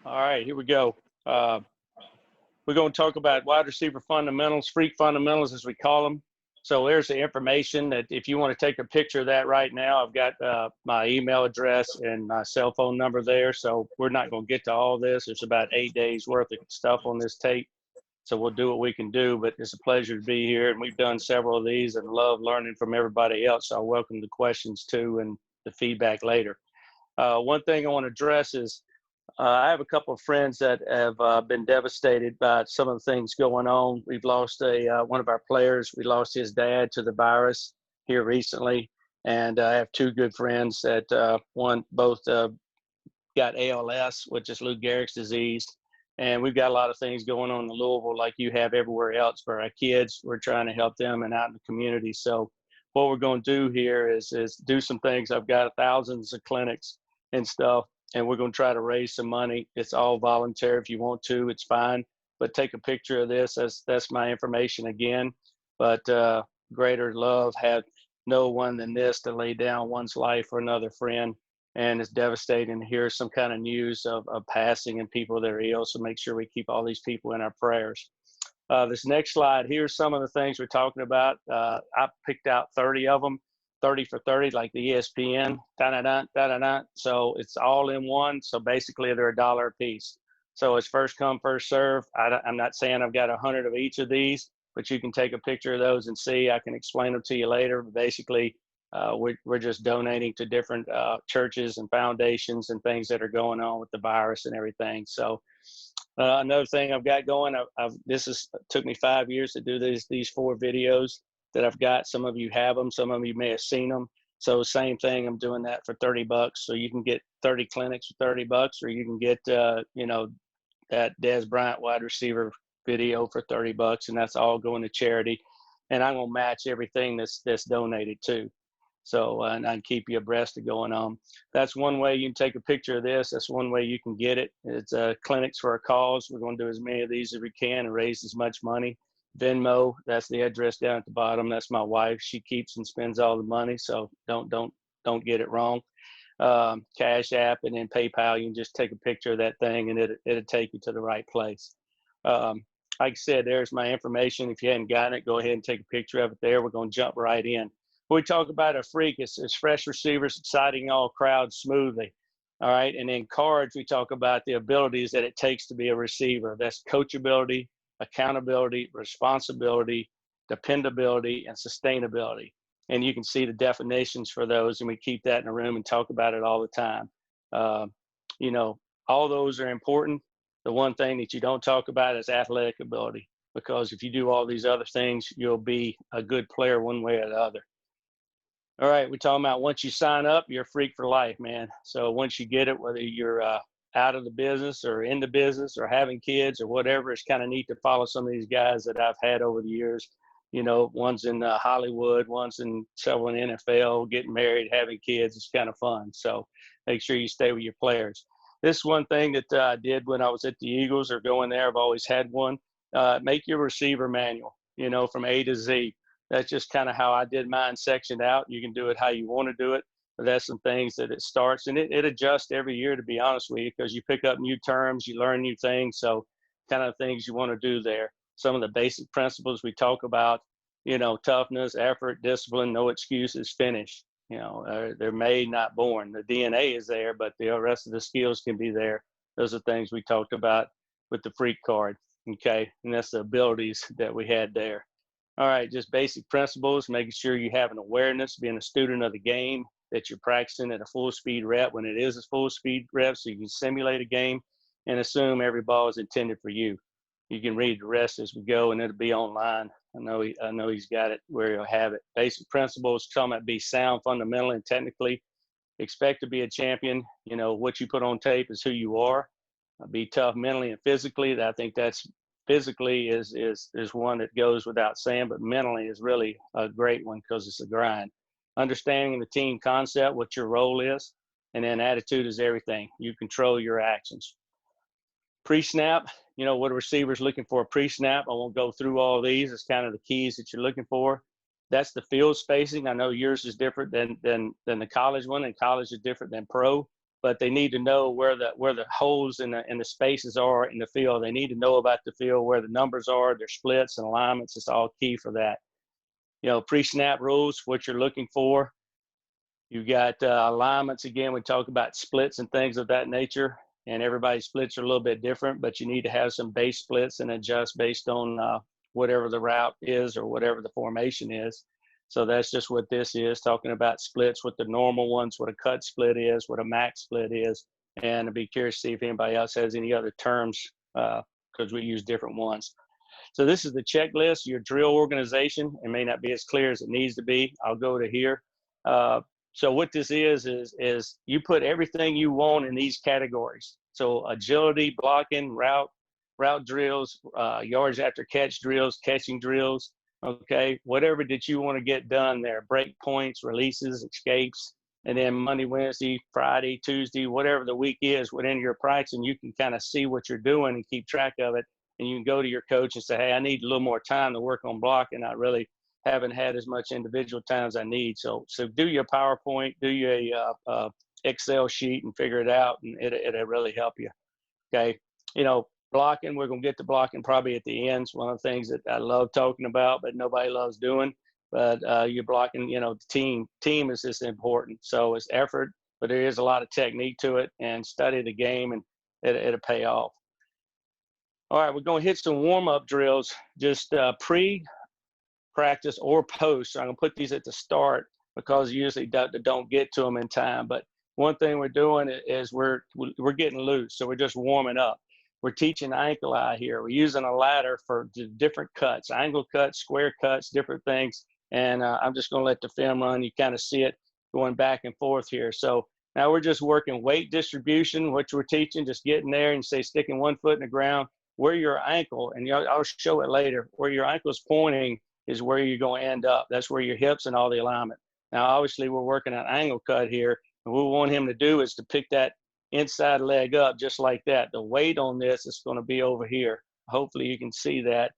All right, here we go. Uh, we're going to talk about wide receiver fundamentals, freak fundamentals, as we call them. So there's the information that if you want to take a picture of that right now, I've got my email address and my cell phone number there. So we're not going to get to all this. There's about 8 days worth of stuff on this tape. So we'll do what we can do, but it's a pleasure to be here. And we've done several of these and love learning from everybody else. So I welcome the questions too and the feedback later. One thing I want to address is I have a couple of friends that have been devastated by some of the things going on. We've lost one of our players. We lost his dad to the virus here recently, and I have two good friends that both got ALS, which is Lou Gehrig's disease, and we've got a lot of things going on in Louisville, like you have everywhere else for our kids. We're trying to help them and out in the community. So what we're going to do here is do some things. I've got thousands of clinics and stuff, and we're going to try to raise some money. It's all voluntary. If you want to, it's fine. But take a picture of this. That's my information again. But greater love had no one than this to lay down one's life for another friend. And it's devastating to hear some kind of news of passing and people that are ill. So make sure we keep all these people in our prayers. This next slide, here's some of the things we're talking about. I picked out 30 of them. 30 for 30, like the ESPN, da-da-da, da-da-da. So it's all in one. So basically they're $1 a piece. So it's first come, first serve. I'm not saying I've got 100 of each of these, but you can take a picture of those and see. I can explain them to you later. But basically, we're just donating to different churches and foundations and things that are going on with the virus and everything. So another thing I've got going, took me 5 years to do these 4 videos that I've got. Some of you have them, some of you may have seen them. So same thing, I'm doing that for $30. So you can get 30 clinics for $30, or you can get, that Dez Bryant wide receiver video for $30, and that's all going to charity. And I'm gonna match everything that's donated too. So, and I can keep you abreast of going on. That's one way you can take a picture of this. That's one way you can get it. It's clinics for a cause. We're going to do as many of these as we can and raise as much money. Venmo, that's the address down at the bottom. That's my wife. She keeps and spends all the money, so don't get it wrong. Cash App and then PayPal. You can just take a picture of that thing, and it'll take you to the right place. Like I said, there's my information. If you hadn't gotten it, go ahead and take a picture of it there. We're going to jump right in. When we talk about a freak, it's fresh receivers, exciting all crowds smoothly. All right, and in cards, we talk about the abilities that it takes to be a receiver. That's coachability, accountability, responsibility, dependability, and sustainability. And you can see the definitions for those, and we keep that in a room and talk about it all the time. All those are important. The one thing that you don't talk about is athletic ability, because if you do all these other things, you'll be a good player one way or the other. All right, we're talking about once you sign up, you're a freak for life, man. So once you get it, whether you're out of the business or in the business or having kids or whatever, it's kind of neat to follow some of these guys that I've had over the years. One's in Hollywood, one's in several in NFL, getting married, having kids. It's kind of fun. So make sure you stay with your players. This is one thing that I did when I was at the Eagles or going there. I've always had one. Make your receiver manual, from A to Z. That's just kind of how I did mine sectioned out. You can do it how you want to do it. But that's some things that it starts, and it adjusts every year, to be honest with you, because you pick up new terms, you learn new things. So kind of things you want to do there. Some of the basic principles we talk about, toughness, effort, discipline, no excuses, finish. They're made, not born. The DNA is there, but the rest of the skills can be there. Those are things we talked about with the freak card. Okay. And that's the abilities that we had there. All right, just basic principles, making sure you have an awareness, being a student of the game, that you're practicing at a full speed rep when it is a full speed rep, so you can simulate a game and assume every ball is intended for you. You can read the rest as we go, and it'll be online. I know he's got it where he'll have it. Basic principles, talking about be sound fundamentally and technically. Expect to be a champion. What you put on tape is who you are. Be tough mentally and physically. I think that's physically is one that goes without saying, but mentally is really a great one because it's a grind. Understanding the team concept, what your role is, and then attitude is everything. You control your actions. Pre-snap, what a receiver's looking for pre-snap. I won't go through all of these. It's kind of the keys that you're looking for. That's the field spacing. I know yours is different than the college one, and college is different than pro. but they need to know where the holes in the spaces are in the field. They need to know about the field, where the numbers are, their splits and alignments. It's all key for that. Pre-snap rules, what you're looking for. You got alignments. Again, we talk about splits and things of that nature, and everybody's splits are a little bit different, but you need to have some base splits and adjust based on whatever the route is or whatever the formation is. So that's just what this is, talking about splits, what the normal ones, what a cut split is, what a max split is. And I'd be curious to see if anybody else has any other terms, because we use different ones. So this is the checklist, your drill organization. It may not be as clear as it needs to be. I'll go to here. So what this is you put everything you want in these categories. So agility, blocking, route drills, yards after catch drills, catching drills, okay, whatever that you want to get done there, break points, releases, escapes, and then Monday, Wednesday, Friday, Tuesday, whatever the week is within your practice, and you can kind of see what you're doing and keep track of it. And you can go to your coach and say, hey, I need a little more time to work on blocking. I really haven't had as much individual time as I need. So do your PowerPoint, do your Excel sheet and figure it out, and it'll really help you. Okay. Blocking, we're going to get to blocking probably at the end. It's one of the things that I love talking about, but nobody loves doing. But you're blocking, the team is just important. So it's effort, but there is a lot of technique to it, and study the game, and it'll pay off. All right, we're going to hit some warm-up drills, just pre-practice or post. So I'm going to put these at the start because usually don't get to them in time. But one thing we're doing is we're getting loose, so we're just warming up. We're teaching ankle eye here. We're using a ladder for different cuts, angle cuts, square cuts, different things. And I'm just going to let the film run. You kind of see it going back and forth here. So now we're just working weight distribution, which we're teaching, just getting there and sticking one foot in the ground. Where your ankle, and I'll show it later, where your ankle is pointing is where you're going to end up. That's where your hips and all the alignment. Now, obviously, we're working an angle cut here. And what we want him to do is to pick that inside leg up just like that. The weight on this is going to be over here. Hopefully you can see that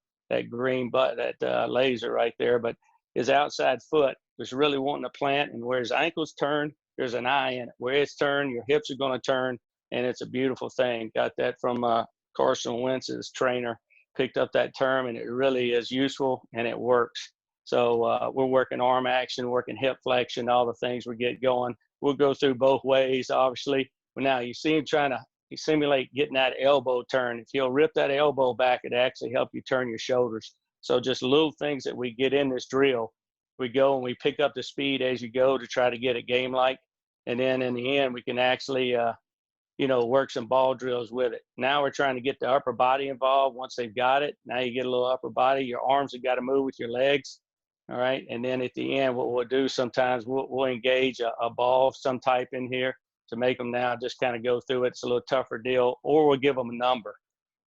green that laser right there, but his outside foot was really wanting to plant, and where his ankles turn, there's an eye in it. Where it's turned, your hips are going to turn, and it's a beautiful thing. Got that from Carson Wentz's trainer, picked up that term, and it really is useful and it works. So we're working arm action, working hip flexion, all the things we get going. We'll go through both ways, obviously. But now you see him trying to simulate getting that elbow turn. If he'll rip that elbow back, it actually help you turn your shoulders. So just little things that we get in this drill. We go and we pick up the speed as you go to try to get it game-like. And then in the end, we can actually, work some ball drills with it. Now we're trying to get the upper body involved. Once they've got it, now you get a little upper body. Your arms have got to move with your legs. All right. And then at the end, what we'll do sometimes, we'll engage a ball of some type in here to make them now just kind of go through it. It's a little tougher deal, or we'll give them a number.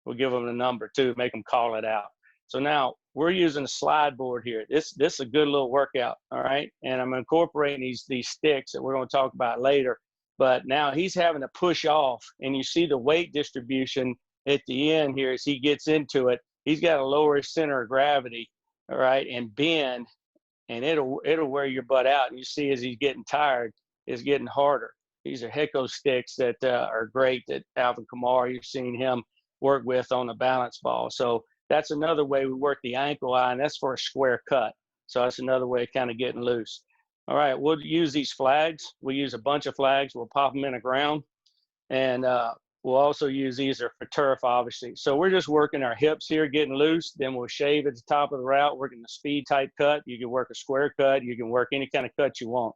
We'll give them a number too, make them call it out. So now we're using a slide board here. This is a good little workout, all right? And I'm incorporating these sticks that we're going to talk about later. But now he's having to push off, and you see the weight distribution at the end here as he gets into it. He's got to lower his center of gravity, all right, and bend, and it'll wear your butt out. And you see as he's getting tired, it's getting harder. These are Hecko sticks that are great that Alvin Kamara, you've seen him work with on the balance ball. So that's another way we work the ankle eye, and that's for a square cut. So that's another way of kind of getting loose. All right, we'll use these flags. We'll use a bunch of flags. We'll pop them in the ground. And we'll also use these for turf, obviously. So we're just working our hips here, getting loose. Then we'll shave at the top of the route, working the speed type cut. You can work a square cut. You can work any kind of cut you want.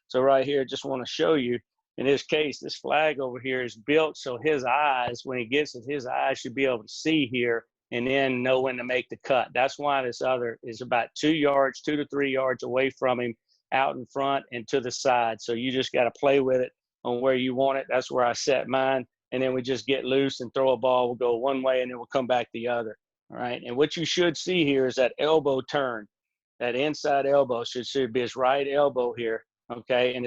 So right here, just want to show you, in this case, this flag over here is built so his eyes, when he gets it, his eyes should be able to see here and then know when to make the cut. That's why this other is about 2 to 3 yards away from him, out in front and to the side. So you just got to play with it on where you want it. That's where I set mine. And then we just get loose and throw a ball. We'll go one way and then we'll come back the other. All right. And what you should see here is that elbow turn. That inside elbow should be his right elbow here. Okay. And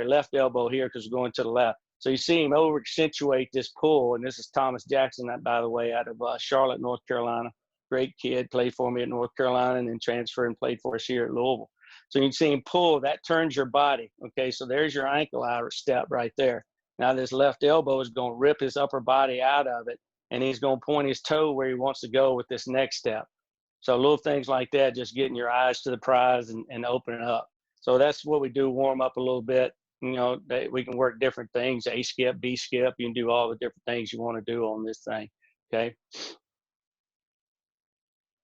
left elbow here because we're going to the left. So you see him over accentuate this pull. And this is Thomas Jackson, by the way, out of Charlotte, North Carolina. Great kid, played for me at North Carolina and then transferred and played for us here at Louisville. So you can see him pull, that turns your body. Okay, so there's your ankle eye step right there. Now this left elbow is going to rip his upper body out of it, and he's going to point his toe where he wants to go with this next step. So little things like that, just getting your eyes to the prize and opening up. So that's what we do, warm up a little bit. You know, we can work different things, A skip, B skip. You can do all the different things you want to do on this thing, okay?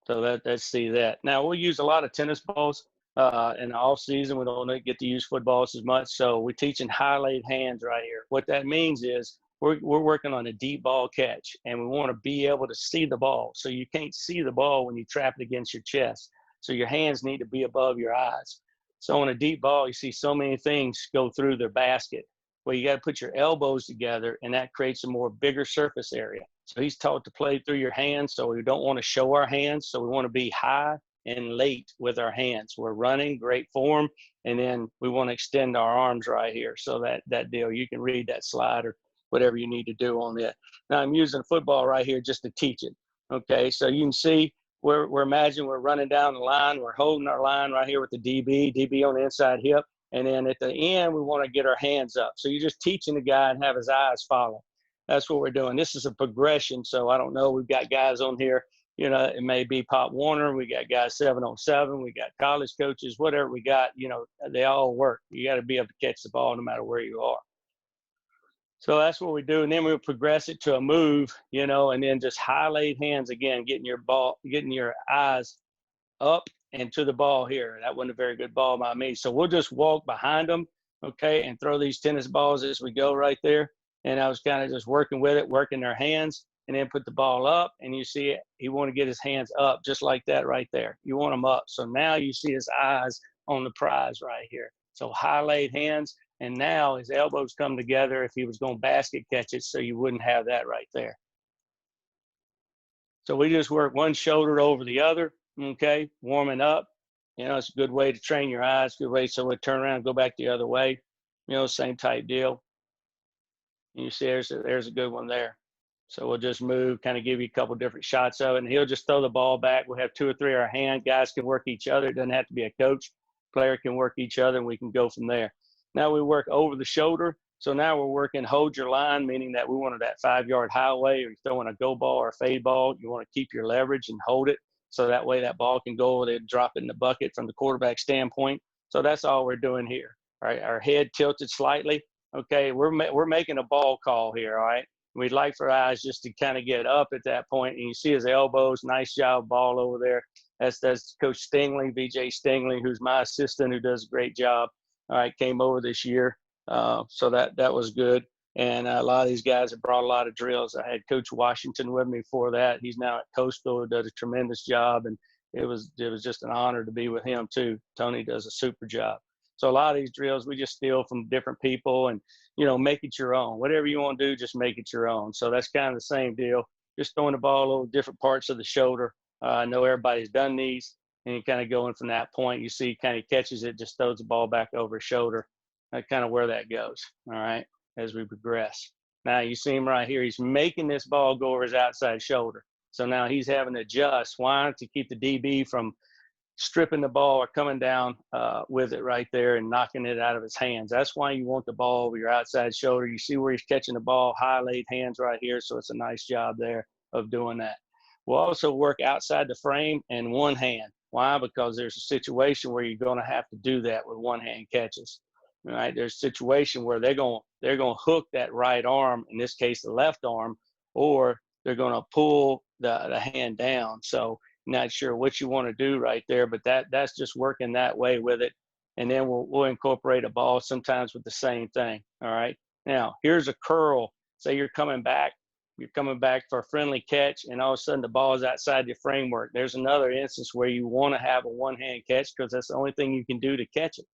So let's see that. Now we'll use a lot of tennis balls in the off season. We don't get to use footballs as much, so we're teaching high laid hands right here. What that means is we're working on a deep ball catch, and we want to be able to see the ball. So you can't see the ball when you trap it against your chest. So your hands need to be above your eyes. So on a deep ball, you see so many things go through their basket. Well, you got to put your elbows together, and that creates a more bigger surface area. So he's taught to play through your hands. So we don't want to show our hands. So we want to be high and late with our hands. We're running, great form, and then we want to extend our arms right here. So that deal, you can read that slide or whatever you need to do on that. Now I'm using football right here just to teach it. Okay, so you can see we're imagining we're running down the line. We're holding our line right here with the DB on the inside hip. And then at the end, we want to get our hands up. So you're just teaching the guy and have his eyes follow. That's what we're doing. This is a progression. So I don't know. We've got guys on here, you know, it may be Pop Warner. We got guys 7-on-7. We got college coaches, whatever we got, you know, they all work. You got to be able to catch the ball no matter where you are. So that's what we do. And then we'll progress it to a move, you know, and then just high laid hands again, getting your eyes up and to the ball here. That wasn't a very good ball by me. So we'll just walk behind them, okay, and throw these tennis balls as we go right there. And I was kind of just working with it, working their hands, and then put the ball up. And you see it, you want to get his hands up just like that right there. You want them up. So now you see his eyes on the prize right here. So high laid hands. And now his elbows come together if he was going to basket catch it, so you wouldn't have that right there. So we just work one shoulder over the other, okay, warming up. You know, it's a good way to train your eyes, good way. So we turn around and go back the other way, you know, same type deal. And you see there's a good one there. So we'll just move, kind of give you a couple different shots of it, and he'll just throw the ball back. We'll have 2 or 3 of our hand. Guys can work each other. It doesn't have to be a coach. Player can work each other, and we can go from there. Now we work over the shoulder. So now we're working hold your line, meaning that we wanted that 5-yard highway, or you're throwing a go ball or a fade ball. You want to keep your leverage and hold it. So that way that ball can go over there and drop it in the bucket from the quarterback standpoint. So that's all we're doing here. All right, our head tilted slightly. Okay, we're making a ball call here, all right? We'd like for our eyes just to kind of get up at that point, and you see his elbows. Nice job, ball over there. That's Coach Stingley, VJ Stingley, who's my assistant, who does a great job. All right, came over this year, so that was good. And a lot of these guys have brought a lot of drills. I had Coach Washington with me for that. He's now at Coastal, who does a tremendous job, and it was just an honor to be with him too. Tony does a super job. So a lot of these drills we just steal from different people, and make it your own. Whatever you want to do, just make it your own. So that's kind of the same deal. Just throwing the ball over different parts of the shoulder. I know everybody's done these, and you kind of going from that point. You see, kind of catches it, just throws the ball back over his shoulder. That's kind of where that goes. All right, as we progress. Now you see him right here. He's making this ball go over his outside shoulder. So now he's having to adjust. Why? To keep the DB from stripping the ball or coming down with it right there and knocking it out of his hands. That's why you want the ball over your outside shoulder. You see where he's catching the ball, high laid hands right here. So it's a nice job there of doing that. We'll also work outside the frame and one hand. Why? Because there's a situation where you're going to have to do that with one hand catches. All right. There's a situation where they're going to hook that right arm, in this case the left arm, or they're going to pull the hand down. So not sure what you want to do right there, but that's just working that way with it. And then we'll incorporate a ball sometimes with the same thing. All right. Now here's a curl. Say you're coming back for a friendly catch, and all of a sudden the ball is outside your framework. There's another instance where you want to have a one-hand catch because that's the only thing you can do to catch it.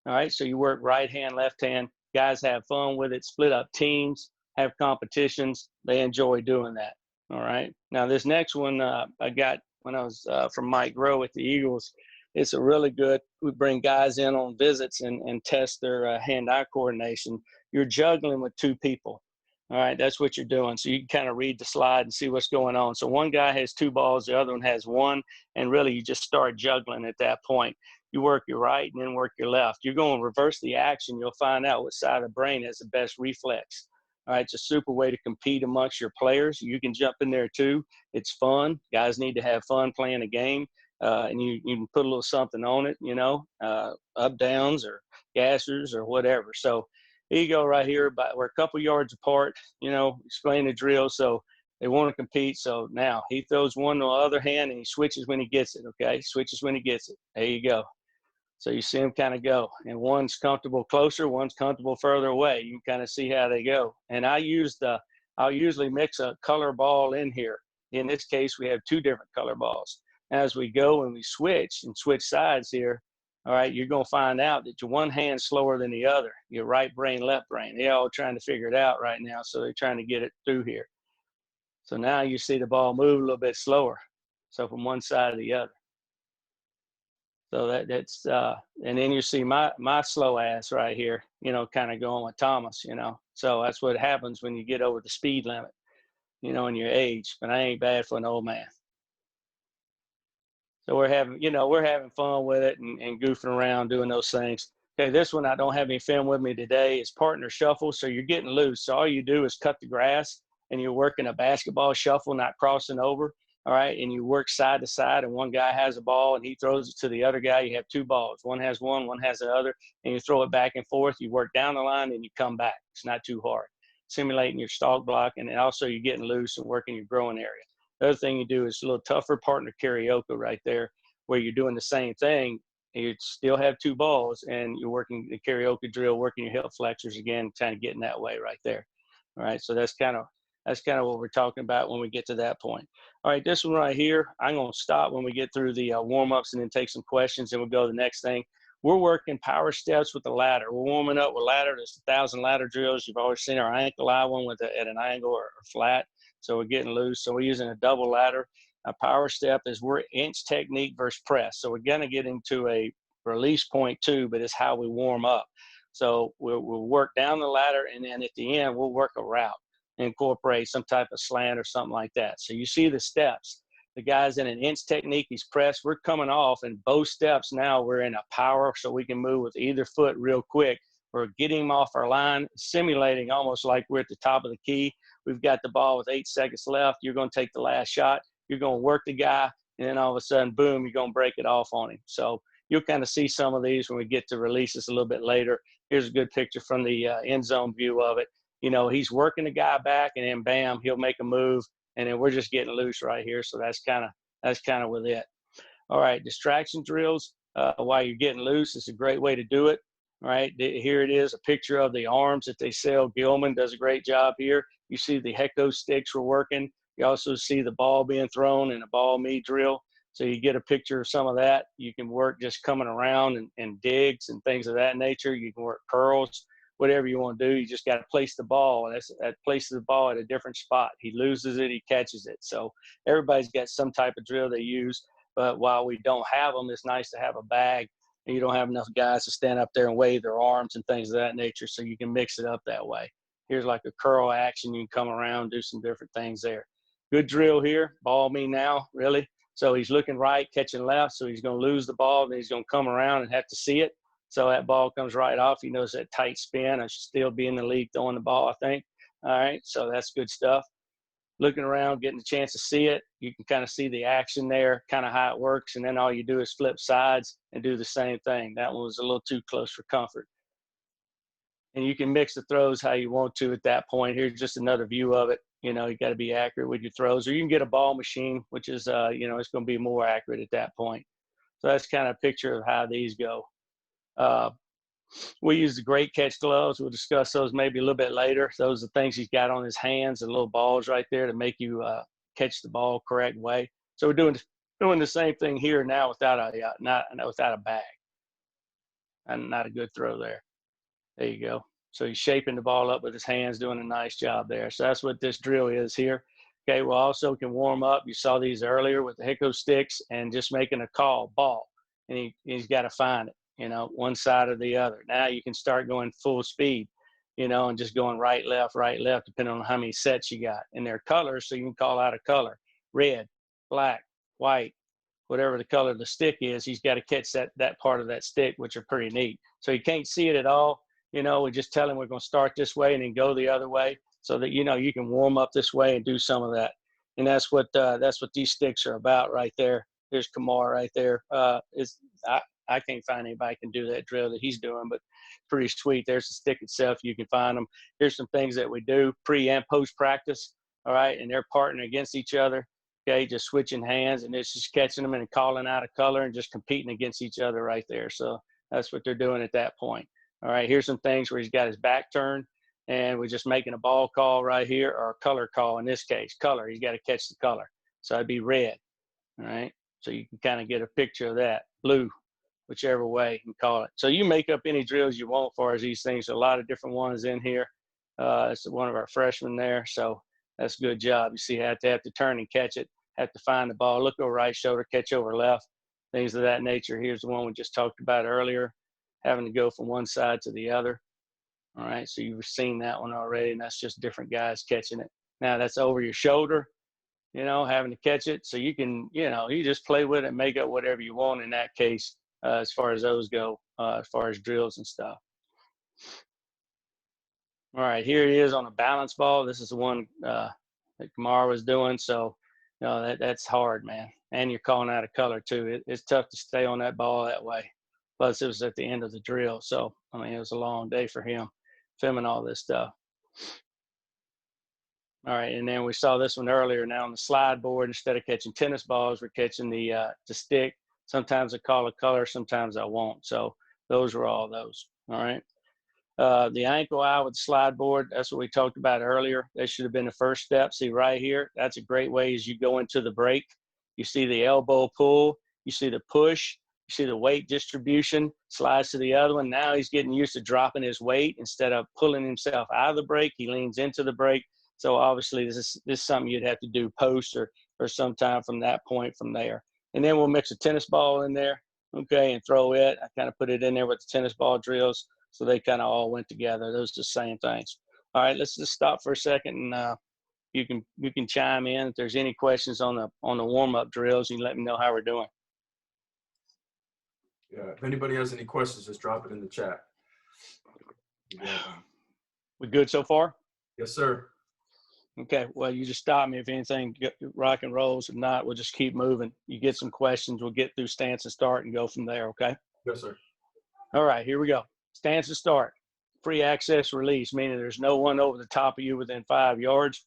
All right. So you work right hand, left hand. Guys have fun with it, split up teams, have competitions. They enjoy doing that. All right. Now this next one I got when I was from Mike Rowe at the Eagles. It's a really good, we bring guys in on visits and test their hand-eye coordination. You're juggling with 2 people. All right, that's what you're doing. So you can kind of read the slide and see what's going on. So one guy has 2 balls, the other one has 1, and really you just start juggling at that point. you work your right and then work your left. You're going to reverse the action. You'll find out what side of the brain has the best reflex. All right, it's a super way to compete amongst your players. You can jump in there too. It's fun. Guys need to have fun playing a game, and you can put a little something on it, up downs or gassers or whatever. So here you go right here. But we're a couple yards apart, explain the drill. So they want to compete. So now he throws one on the other hand and he switches when he gets it. Okay, switches when he gets it. There you go. So you see them kind of go, and one's comfortable closer, one's comfortable further away. You can kind of see how they go. And I'll usually mix a color ball in here. In this case, we have two different color balls. As we go and we switch sides here, all right, you're going to find out that your one hand's slower than the other, your right brain, left brain. They're all trying to figure it out right now, so they're trying to get it through here. So now you see the ball move a little bit slower, so from one side to the other. So that's and then you see my slow ass right here, kind of going with Thomas, So that's what happens when you get over the speed limit, in your age. But I ain't bad for an old man. So we're having fun with it and goofing around doing those things. Okay, this one I don't have any film with me today. It's partner shuffle, so you're getting loose. So all you do is cut the grass, and you're working a basketball shuffle, not crossing over. All right, and you work side to side, and one guy has a ball, and he throws it to the other guy. You have two balls. One has one has the other, and you throw it back and forth. You work down the line, and you come back. It's not too hard. Simulating your stalk block, and also you're getting loose and working your growing area. The other thing you do is a little tougher partner karaoke right there, where you're doing the same thing. You still have two balls, and you're working the karaoke drill, working your hip flexors again, kind of getting that way right there. All right, so that's kind of what we're talking about when we get to that point. All right, this one right here, I'm going to stop when we get through the warm-ups and then take some questions, and we'll go to the next thing. We're working power steps with the ladder. We're warming up with ladder. There's 1,000 ladder drills. You've always seen our ankle eye one at an angle or flat. So we're getting loose. So we're using a double ladder. A power step is we're inch technique versus press. So we're going to get into a release point too, but it's how we warm up. So we'll work down the ladder, and then at the end, we'll work a route, incorporate some type of slant or something like that. So you see the steps. The guy's in an inch technique, he's pressed. We're coming off, and both steps now we're in a power, so we can move with either foot real quick. We're getting him off our line, simulating almost like we're at the top of the key. We've got the ball with 8 seconds left. You're going to take the last shot. You're going to work the guy, and then all of a sudden, boom, you're going to break it off on him. So you'll kind of see some of these when we get to releases a little bit later. Here's a good picture from the end zone view of it. He's working the guy back, and then bam, he'll make a move, and then we're just getting loose right here. So that's kind of with it. All right, distraction drills while you're getting loose is a great way to do it. All right, here it is, a picture of the arms that they sell. Gilman does a great job here. You see the hecto sticks we're working. You also see the ball being thrown in a ball me drill. So you get a picture of some of that. You can work just coming around and digs and things of that nature. You can work curls, whatever you want to do. You just got to place the ball. That places the ball at a different spot. He loses it, he catches it. So everybody's got some type of drill they use. But while we don't have them, it's nice to have a bag. And you don't have enough guys to stand up there and wave their arms and things of that nature. So you can mix it up that way. Here's like a curl action. You can come around, do some different things there. Good drill here. Ball me now, really. So he's looking right, catching left. So he's going to lose the ball. Then he's going to come around and have to see it. So that ball comes right off. He knows that tight spin. I should still be in the league throwing the ball, I think. All right, so that's good stuff. Looking around, getting a chance to see it. You can kind of see the action there, kind of how it works. And then all you do is flip sides and do the same thing. That one was a little too close for comfort. And you can mix the throws how you want to at that point. Here's just another view of it. You got to be accurate with your throws. Or you can get a ball machine, which is, it's going to be more accurate at that point. So that's kind of a picture of how these go. We use the great catch gloves. We'll discuss those maybe a little bit later. Those are things he's got on his hands, the little balls right there to make you catch the ball correct way. So we're doing the same thing here now without a bag. And not a good throw there. There you go. So he's shaping the ball up with his hands, doing a nice job there. So that's what this drill is here. Okay, we also can warm up. You saw these earlier with the hicko sticks and just making a call, ball. And he's got to find it, one side or the other. Now you can start going full speed, and just going right, left, depending on how many sets you got. And they're colors, so you can call out a color. Red, black, white, whatever the color of the stick is, he's got to catch that part of that stick, which are pretty neat. So he can't see it at all. We just tell him we're going to start this way and then go the other way, so that, you can warm up this way and do some of that. And that's what these sticks are about right there. There's Kamar right there. I can't find anybody can do that drill that he's doing, but pretty sweet. There's the stick itself. You can find them. Here's some things that we do pre and post practice. All right. And they're partnering against each other. Okay. Just switching hands, and it's just catching them and calling out a color and just competing against each other right there. So that's what they're doing at that point. All right. Here's some things where he's got his back turned, and we're just making a ball call right here, or a color call in this case. Color. He's got to catch the color. So it'd be red. All right. So you can kind of get a picture of that. Blue, whichever way you can call it. So you make up any drills you want as far as these things. A lot of different ones in here. It's one of our freshmen there. So that's a good job. You see, have to turn and catch it, have to find the ball, look over right shoulder, catch over left, things of that nature. Here's the one we just talked about earlier, having to go from one side to the other. All right, so you've seen that one already, and that's just different guys catching it. Now that's over your shoulder, having to catch it. So you can, you just play with it and make up whatever you want in that case, as far as those go, as far as drills and stuff. All right, here he is on a balance ball. This is the one that Kamar was doing. So, that's hard, man. And you're calling out a color too. It's tough to stay on that ball that way. Plus, it was at the end of the drill. So, it was a long day for him filming all this stuff. All right, and then we saw this one earlier. Now on the slide board, instead of catching tennis balls, we're catching the stick. Sometimes I call a color, sometimes I won't. So those were all those. All right. The ankle eye with the slide board, that's what we talked about earlier. That should have been the first step. See right here, that's a great way as you go into the break. You see the elbow pull, you see the push, you see the weight distribution, slides to the other one. Now he's getting used to dropping his weight. Instead of pulling himself out of the break, he leans into the break. So obviously this is something you'd have to do post or sometime from that point from there. And then we'll mix a tennis ball in there, okay, and throw it. I kind of put it in there with the tennis ball drills. So they kind of all went together. Those are the same things. All right, let's just stop for a second, and you can chime in if there's any questions on the warm-up drills. You can let me know how we're doing. Yeah, if anybody has any questions, just drop it in the chat. Yeah. We good so far? Yes, sir. Okay, well, you just stop me if anything rock and rolls. If not, we'll just keep moving. You get some questions, we'll get through stance and start and go from there, okay? Yes, sir. All right, here we go. Stance and start. Free access release, meaning there's no one over the top of you within 5 yards.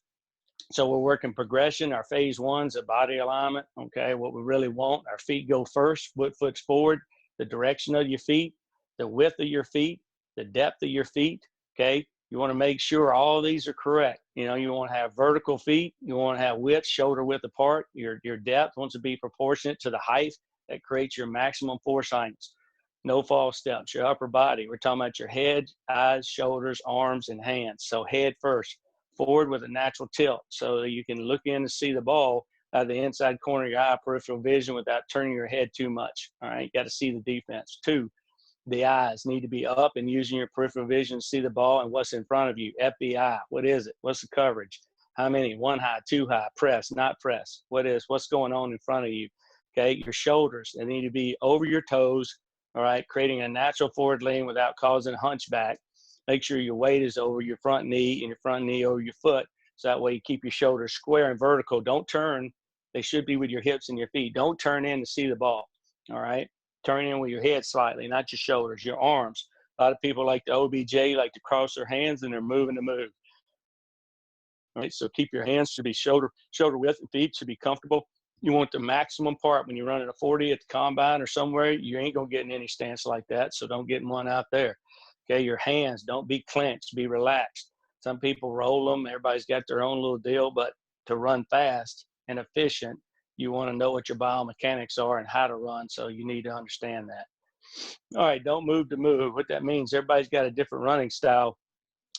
So we're working progression. Our phase one's a body alignment, okay? What we really want, our feet go first, foot's forward, the direction of your feet, the width of your feet, the depth of your feet, okay? You want to make sure all of these are correct. You want to have vertical feet. You want to have width, shoulder width apart. Your depth wants to be proportionate to the height that creates your maximum force angles. No false steps. Your upper body, we're talking about your head, eyes, shoulders, arms, and hands. So head first, forward with a natural tilt so you can look in and see the ball out of the inside corner of your eye, peripheral vision, without turning your head too much. All right, you got to see the defense. 2, the eyes need to be up and using your peripheral vision to see the ball and what's in front of you. FBI, what is it? What's the coverage? How many? 1 high, 2 high, press, not press. What's going on in front of you? Okay, your shoulders, they need to be over your toes. All right, creating a natural forward lean without causing a hunchback. Make sure your weight is over your front knee and your front knee over your foot. So that way you keep your shoulders square and vertical. Don't turn. They should be with your hips and your feet. Don't turn in to see the ball. All right, turn in with your head slightly, not your shoulders, your arms. A lot of people like the OBJ, like to cross their hands and they're moving to move. All right, so keep your hands to be shoulder width, and feet should be comfortable. You want the maximum part when you're running a 40 at the combine or somewhere. You ain't going to get in any stance like that, so don't get in one out there. Okay, your hands, don't be clenched, be relaxed. Some people roll them. Everybody's got their own little deal, but to run fast and efficient, you want to know what your biomechanics are and how to run, so you need to understand that. All right, don't move to move. What that means, everybody's got a different running style,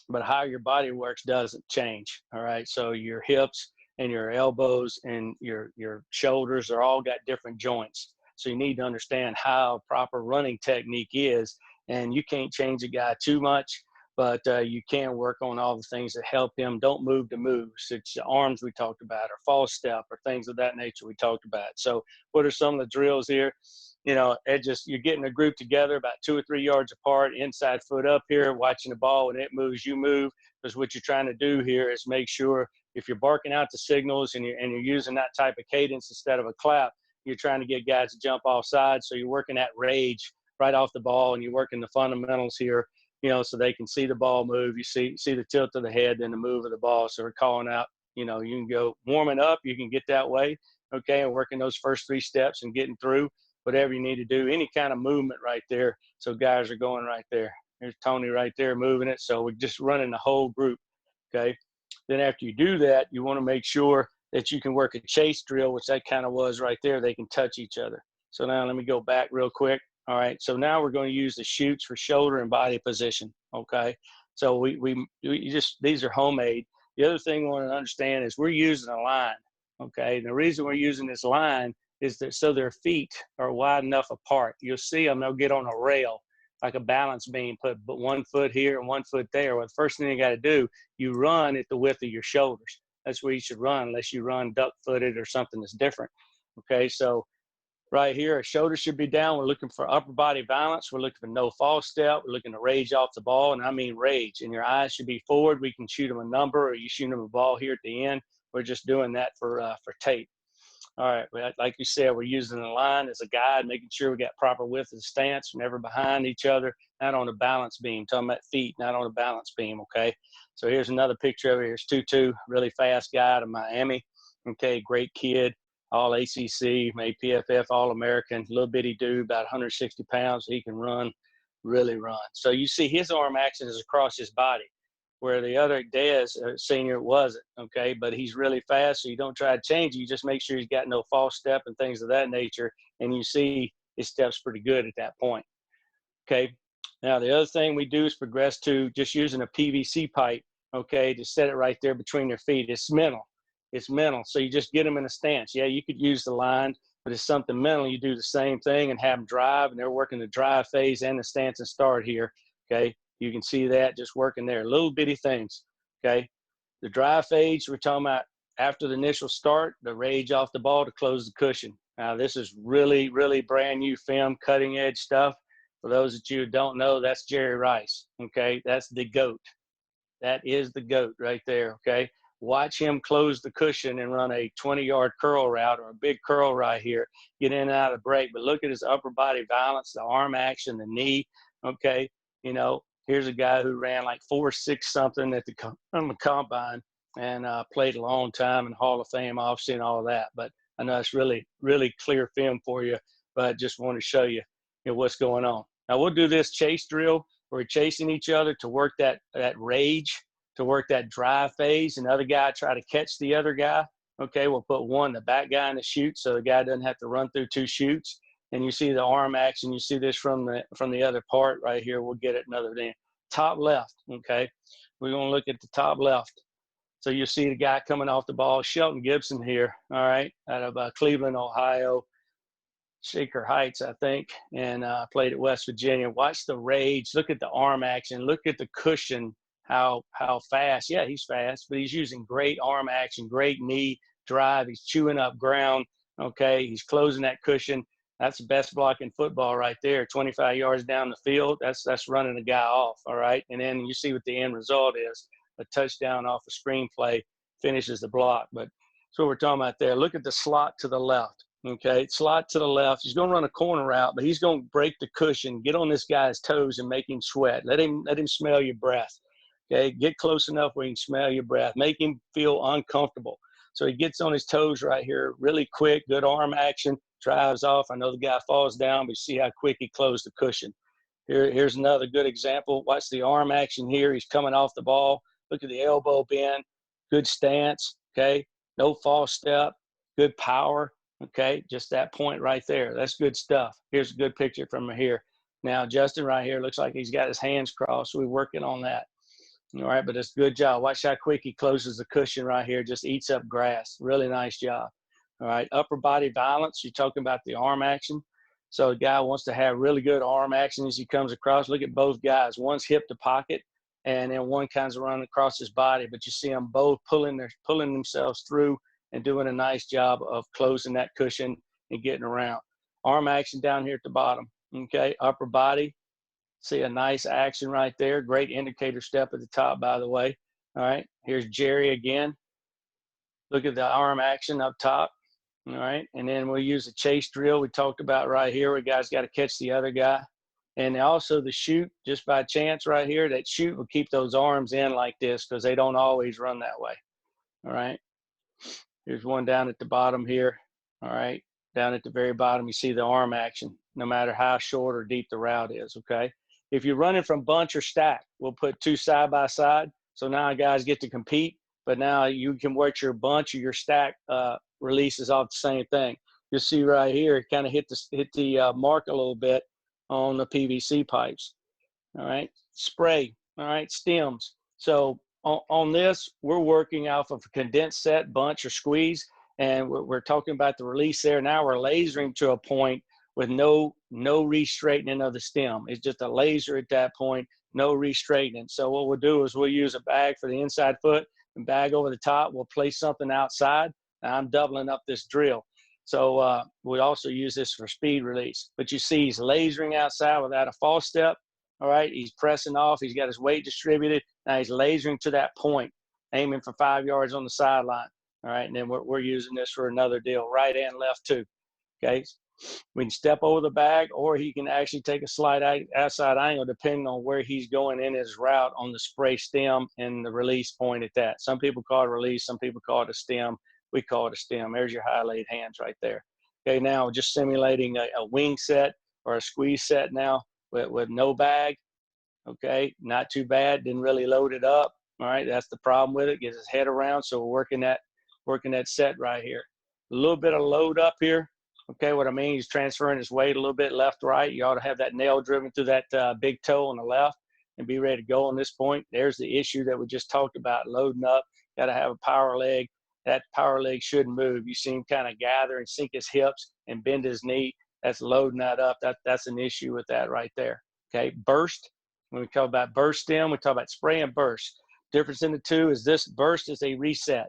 but how your body works doesn't change. All right, so your hips and your elbows and your shoulders are all got different joints. So you need to understand how proper running technique is, and you can't change a guy too much but you can work on all the things that help him. Don't move to moves. It's the arms we talked about, or false step, or things of that nature we talked about. So what are some of the drills here? You know, you're getting a group together about 2 or 3 yards apart, inside foot up here, watching the ball. When it moves, you move. Because what you're trying to do here is make sure if you're barking out the signals and you're using that type of cadence instead of a clap, you're trying to get guys to jump off sides. So you're working that rage right off the ball, and you're working the fundamentals here, you know, so they can see the ball move. You see the tilt of the head, then the move of the ball. So we're calling out, you know, you can go warming up, you can get that way, okay, and working those first 3 steps and getting through whatever you need to do, any kind of movement right there. So guys are going right there. There's Tony right there moving it. So we're just running the whole group, okay? Then after you do that, you want to make sure that you can work a chase drill, which that kind of was right there. They can touch each other. So now let me go back real quick. All right, so now we're going to use the chutes for shoulder and body position, okay? So we just, these are homemade. The other thing we want to understand is we're using a line, okay? And the reason we're using this line is that so their feet are wide enough apart. You'll see them, they'll get on a rail, like a balance beam, put 1 foot here and 1 foot there. Well, the first thing you got to do, you run at the width of your shoulders. That's where you should run, unless you run duck-footed or something that's different, okay? So right here, our shoulders should be down. We're looking for upper body balance. We're looking for no false step. We're looking to rage off the ball, and I mean rage. And your eyes should be forward. We can shoot them a number, or you shoot them a ball here at the end. We're just doing that for tape. All right, like you said, we're using the line as a guide, making sure we got proper width of the stance, never behind each other, not on a balance beam. Talking about feet, not on a balance beam, okay? So here's another picture of it. Here's Tutu, really fast guy out of Miami, okay, great kid, all ACC, made PFF All-American, little bitty dude, about 160 pounds. He can run, really run. So you see his arm action is across his body, where the other Dez senior wasn't, okay? But he's really fast, so you don't try to change it. You just make sure he's got no false step and things of that nature, and you see his steps pretty good at that point, okay? Now, the other thing we do is progress to just using a PVC pipe, okay, to set it right there between their feet. It's mental. It's mental. So you just get them in a stance. Yeah, you could use the line, but it's something mental. You do the same thing and have them drive, and they're working the drive phase and the stance and start here, okay? You can see that just working there. Little bitty things, okay? The drive phase, we're talking about after the initial start, the rage off the ball to close the cushion. Now, this is really, really brand new film, cutting edge stuff. For those that you don't know, that's Jerry Rice, okay? That's the GOAT. That is the GOAT right there, okay? Watch him close the cushion and run a 20-yard curl route or a big curl right here, get in and out of the break. But look at his upper body balance, the arm action, the knee, okay? You know, here's a guy who ran like 4.6 something at on the combine and played a long time in Hall of Fame, obviously, and all of that. But I know it's really, really clear film for you, but I just want to show you, what's going on. Now, we'll do this chase drill where we're chasing each other to work that rage, to work that drive phase. Another guy try to catch the other guy. Okay, we'll put the back guy in the chute so the guy doesn't have to run through 2 chutes. And you see the arm action. You see this from the other part right here. We'll get it another day. Top left, okay? We're going to look at the top left. So you'll see the guy coming off the ball, Shelton Gibson here, all right, out of Cleveland, Ohio, Shaker Heights, I think, and played at West Virginia. Watch the rage. Look at the arm action. Look at the cushion, how fast. Yeah, he's fast, but he's using great arm action, great knee drive. He's chewing up ground, okay? He's closing that cushion. That's the best block in football right there. 25 yards down the field, that's running a guy off, all right? And then you see what the end result is. A touchdown off a screen play finishes the block. But that's what we're talking about there. Look at the slot to the left, okay? Slot to the left. He's going to run a corner route, but he's going to break the cushion, get on this guy's toes and make him sweat. Let him smell your breath, okay? Get close enough where he can smell your breath. Make him feel uncomfortable. So he gets on his toes right here, really quick, good arm action, drives off. I know the guy falls down, but you see how quick he closed the cushion. Here's another good example. Watch the arm action here. He's coming off the ball. Look at the elbow bend, good stance, okay? No false step, good power, okay? Just that point right there. That's good stuff. Here's a good picture from here. Now, Justin right here looks like he's got his hands crossed. We're working on that. All right, but it's a good job. Watch how quick he closes the cushion right here, just eats up grass. Really nice job. All right, upper body balance. You're talking about the arm action. So the guy wants to have really good arm action as he comes across. Look at both guys. One's hip to pocket, and then one kind of running across his body. But you see them both pulling themselves through and doing a nice job of closing that cushion and getting around. Arm action down here at the bottom. Okay, upper body. See a nice action right there. Great indicator step at the top, by the way. All right, here's Jerry again. Look at the arm action up top. All right, and then we'll use the chase drill we talked about right here where guys got to catch the other guy. And also the shoot, just by chance right here, that shoot will keep those arms in like this because they don't always run that way. All right, here's one down at the bottom here. All right, down at the very bottom, you see the arm action, no matter how short or deep the route is, okay? If you're running from bunch or stack, we'll put two side by side. So now guys get to compete, but now you can work your bunch or your stack releases off the same thing. You'll see right here, it kind of hit the mark a little bit on the PVC pipes. All right, spray, all right, stems. So on this, we're working off of a condensed set, bunch, or squeeze, and we're talking about the release there. Now we're lasering to a point with no re-straightening of the stem. It's just a laser at that point, no re-straightening. So what we'll do is we'll use a bag for the inside foot and bag over the top. We'll place something outside. Now I'm doubling up this drill. So we also use this for speed release. But you see he's lasering outside without a false step. All right, he's pressing off. He's got his weight distributed. Now he's lasering to that point, aiming for 5 yards on the sideline. All right, and then we're using this for another deal, right and left too. Okay, we can step over the bag, or he can actually take a slight outside angle depending on where he's going in his route on the spray stem and the release point at that. Some people call it release. Some people call it a stem. We call it a stem. There's your high laid hands right there. Okay, now just simulating a wing set or a squeeze set now with no bag. Okay, not too bad. Didn't really load it up. All right, that's the problem with it. Gets his head around. So we're working that set right here. A little bit of load up here. Okay, what I mean, he's transferring his weight a little bit left, right. You ought to have that nail driven through that big toe on the left and be ready to go on this point. There's the issue that we just talked about, loading up. Got to have a power leg. That power leg shouldn't move. You see him kind of gather and sink his hips and bend his knee. That's loading that up. That's an issue with that right there. Okay, burst. When we talk about burst stem, we talk about spray and burst. Difference in the two is this burst is a reset.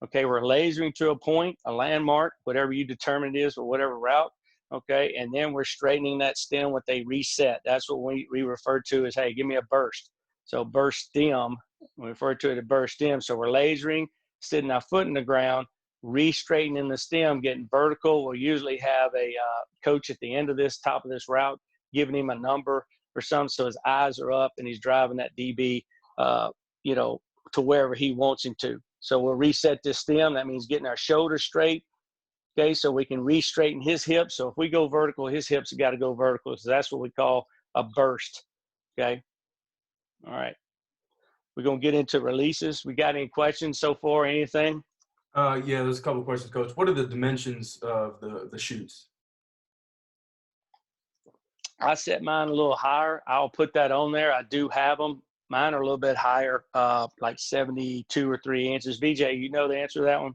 Okay, we're lasering to a point, a landmark, whatever you determine it is or whatever route. Okay, and then we're straightening that stem with a reset. That's what we refer to as, hey, give me a burst. So burst stem, we refer to it as burst stem. So we're lasering, sitting our foot in the ground, re-straightening the stem, getting vertical. We'll usually have a coach at the end of this, top of this route, giving him a number or something so his eyes are up and he's driving that DB, to wherever he wants him to. So we'll reset this stem. That means getting our shoulders straight, okay, so we can re-straighten his hips. So if we go vertical, his hips have got to go vertical. So that's what we call a burst, okay? All right. We're going to get into releases. We got any questions so far, anything? Yeah, there's a couple of questions, Coach. What are the dimensions of the chutes? I set mine a little higher. I'll put that on there. I do have them. Mine are a little bit higher, like 72 or 3 inches. VJ, you know the answer to that one?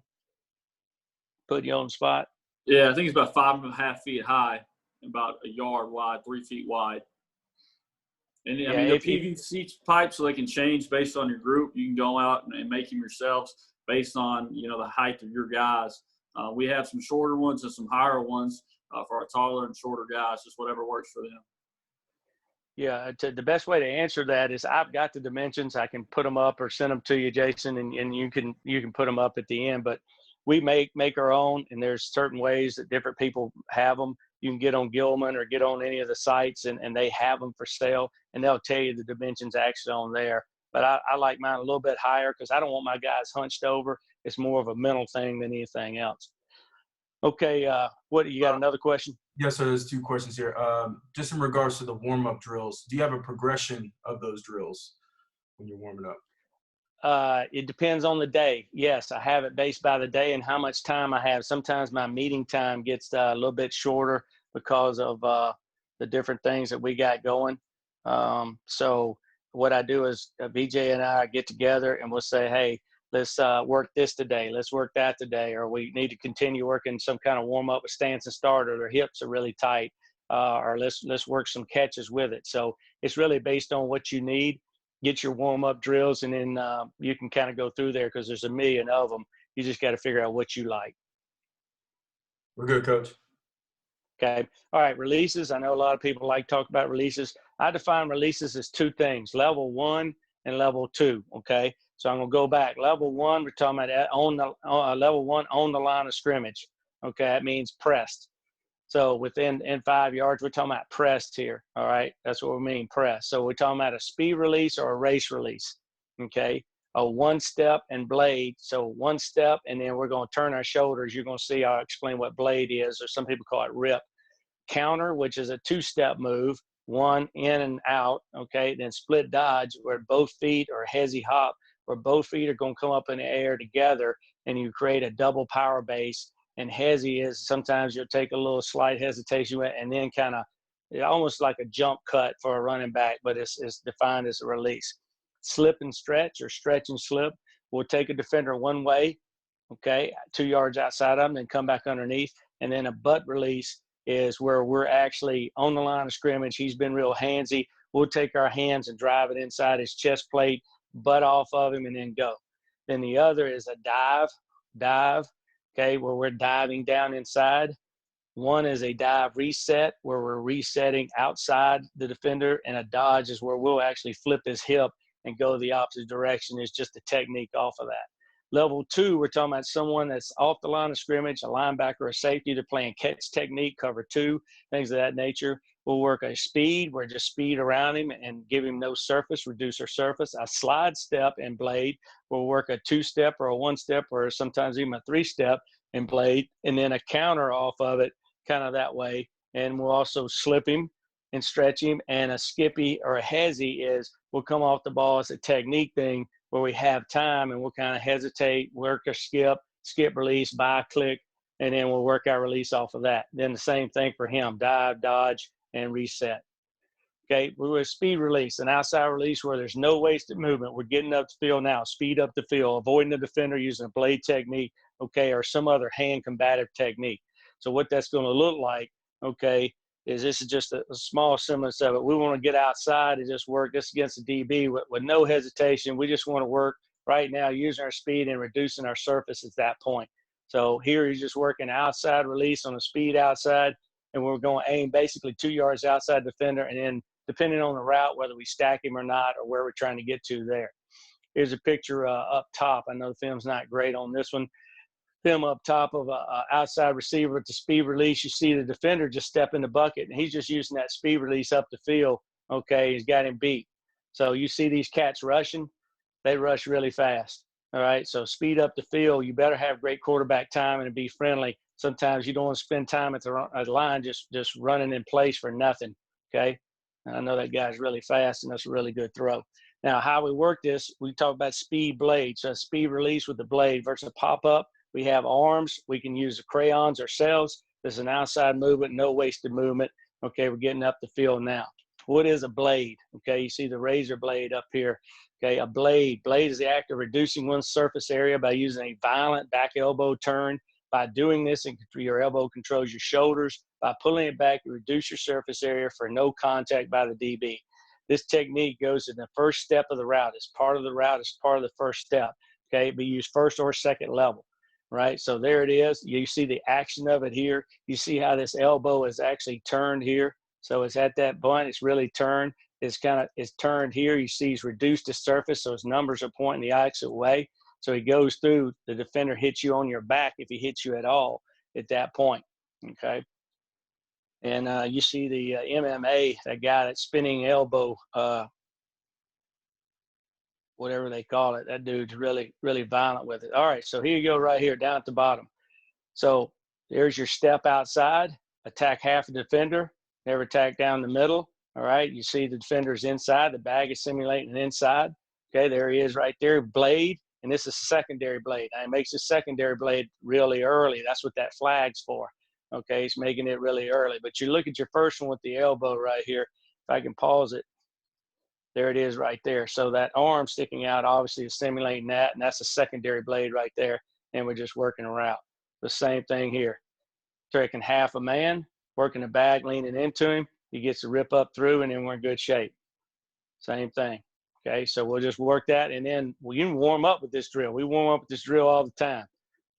Put you on the spot. Yeah, I think it's about 5.5 feet high, about a yard wide, 3 feet wide. And yeah, I mean, the PVC pipes, so they can change based on your group. You can go out and make them yourselves based on, the height of your guys. We have some shorter ones and some higher ones for our taller and shorter guys, just whatever works for them. Yeah, the best way to answer that is I've got the dimensions. I can put them up or send them to you, Jason, and you can put them up at the end. But we make our own, and there's certain ways that different people have them. You can get on Gilman or get on any of the sites, and they have them for sale, and they'll tell you the dimensions actually on there. But I like mine a little bit higher because I don't want my guys hunched over. It's more of a mental thing than anything else. Okay, what you got? Another question? Yes, sir. There's 2 questions here. Just in regards to the warm-up drills, do you have a progression of those drills when you're warming up? It depends on the day. Yes, I have it based by the day and how much time I have. Sometimes my meeting time gets a little bit shorter because of the different things that we got going. So what I do is VJ and I get together and we'll say, hey, let's work this today. Let's work that today. Or we need to continue working some kind of warm up with stance and start, or their hips are really tight. Or let's work some catches with it. So it's really based on what you need. get your warm-up drills, and then you can kind of go through there because there's a million of them. You just got to figure out what you like. We're good, Coach. Okay. All right. Releases. I know a lot of people like to talk about releases. I define releases as two things: level 1 and level 2. Okay. So I'm going to go back. Level 1, we're talking about on the level 1 on the line of scrimmage. Okay. That means pressed. So within 5 yards, we're talking about pressed here. All right. That's what we mean, pressed. So we're talking about a speed release or a race release. Okay. A one step and blade. So one step, and then we're going to turn our shoulders. You're going to see, I'll explain what blade is, or some people call it rip. Counter, which is a two-step move, one in and out. Okay. Then split dodge, where both feet, or hezzy hop, where both feet are going to come up in the air together, and you create a double power base. And hezzy is sometimes you'll take a little slight hesitation and then kind of almost like a jump cut for a running back, but it's defined as a release. Slip and stretch, or stretch and slip, we'll take a defender one way, okay, 2 yards outside of them, then come back underneath. And then a butt release is where we're actually on the line of scrimmage. He's been real handsy. We'll take our hands and drive it inside his chest plate, butt off of him, and then go. Then the other is a dive, okay, where we're diving down inside. One is a dive reset, where we're resetting outside the defender, and a dodge is where we'll actually flip his hip and go the opposite direction. It's just a technique off of that. Level 2, we're talking about someone that's off the line of scrimmage, a linebacker, a safety. They're playing catch technique, cover 2, things of that nature. We'll work a speed, where just speed around him and give him no surface, reduce our surface. A slide step and blade, we'll work a 2-step or a 1-step, or sometimes even a 3-step and blade, and then a counter off of it, kind of that way. And we'll also slip him and stretch him. And a skippy or a hezzy is we'll come off the ball. It's a technique thing where we have time and we'll kind of hesitate, work a skip release, buy, click, and then we'll work our release off of that. Then the same thing for him: dive, dodge, and reset. Okay, we will speed release, an outside release where there's no wasted movement. We're getting up the field now, speed up the field, avoiding the defender using a blade technique, okay, or some other hand combative technique. So what that's going to look like, okay, is this is just a small semblance of it. We want to get outside and just work this against the DB with no hesitation. We just want to work right now using our speed and reducing our surface at that point. So here he's just working outside release on a speed outside, and we're going to aim basically 2 yards outside defender, and then depending on the route, whether we stack him or not, or where we're trying to get to there. Here's a picture up top. I know the film's not great on this one. Film up top of a outside receiver at the speed release. You see the defender just step in the bucket, and he's just using that speed release up the field. Okay, he's got him beat. So you see these cats rushing, they rush really fast. All right, so speed up the field. You better have great quarterback time and be friendly. Sometimes you don't want to spend time at the line just running in place for nothing. Okay, and I know that guy's really fast, and that's a really good throw. Now, how we work this, we talk about speed blade. So speed release with the blade versus a pop-up. We have arms. We can use the crayons ourselves. There's an outside movement, no wasted movement. Okay, we're getting up the field now. What is a blade? Okay, you see the razor blade up here. Okay, a blade. Blade is the act of reducing one's surface area by using a violent back elbow turn. By doing this, your elbow controls your shoulders. By pulling it back, you reduce your surface area for no contact by the DB. This technique goes in the first step of the route. It's part of the route. It's part of the first step. Okay, be used first or second level. Right, so there it is. You see the action of it here. You see how this elbow is actually turned here. So it's at that point. It's really turned. It's turned here. You see he's reduced the surface, so his numbers are pointing the opposite way. So he goes through. The defender hits you on your back if he hits you at all at that point. Okay. And you see the MMA, that guy that's spinning elbow, whatever they call it. That dude's really, really violent with it. All right, so here you go right here, down at the bottom. So there's your step outside, attack half the defender, never attack down the middle. All right, you see the defender's inside. The bag is simulating inside. Okay, there he is right there, blade, and this is a secondary blade. Now, he makes his secondary blade really early. That's what that flag's for. Okay, he's making it really early. But you look at your first one with the elbow right here. If I can pause it. There it is right there. So that arm sticking out obviously is simulating that, and that's a secondary blade right there, and we're just working a route. The same thing here. Taking half a man, working the bag, leaning into him. He gets to rip up through, and then we're in good shape. Same thing. Okay, so we'll just work that, and then we can warm up with this drill. We warm up with this drill all the time.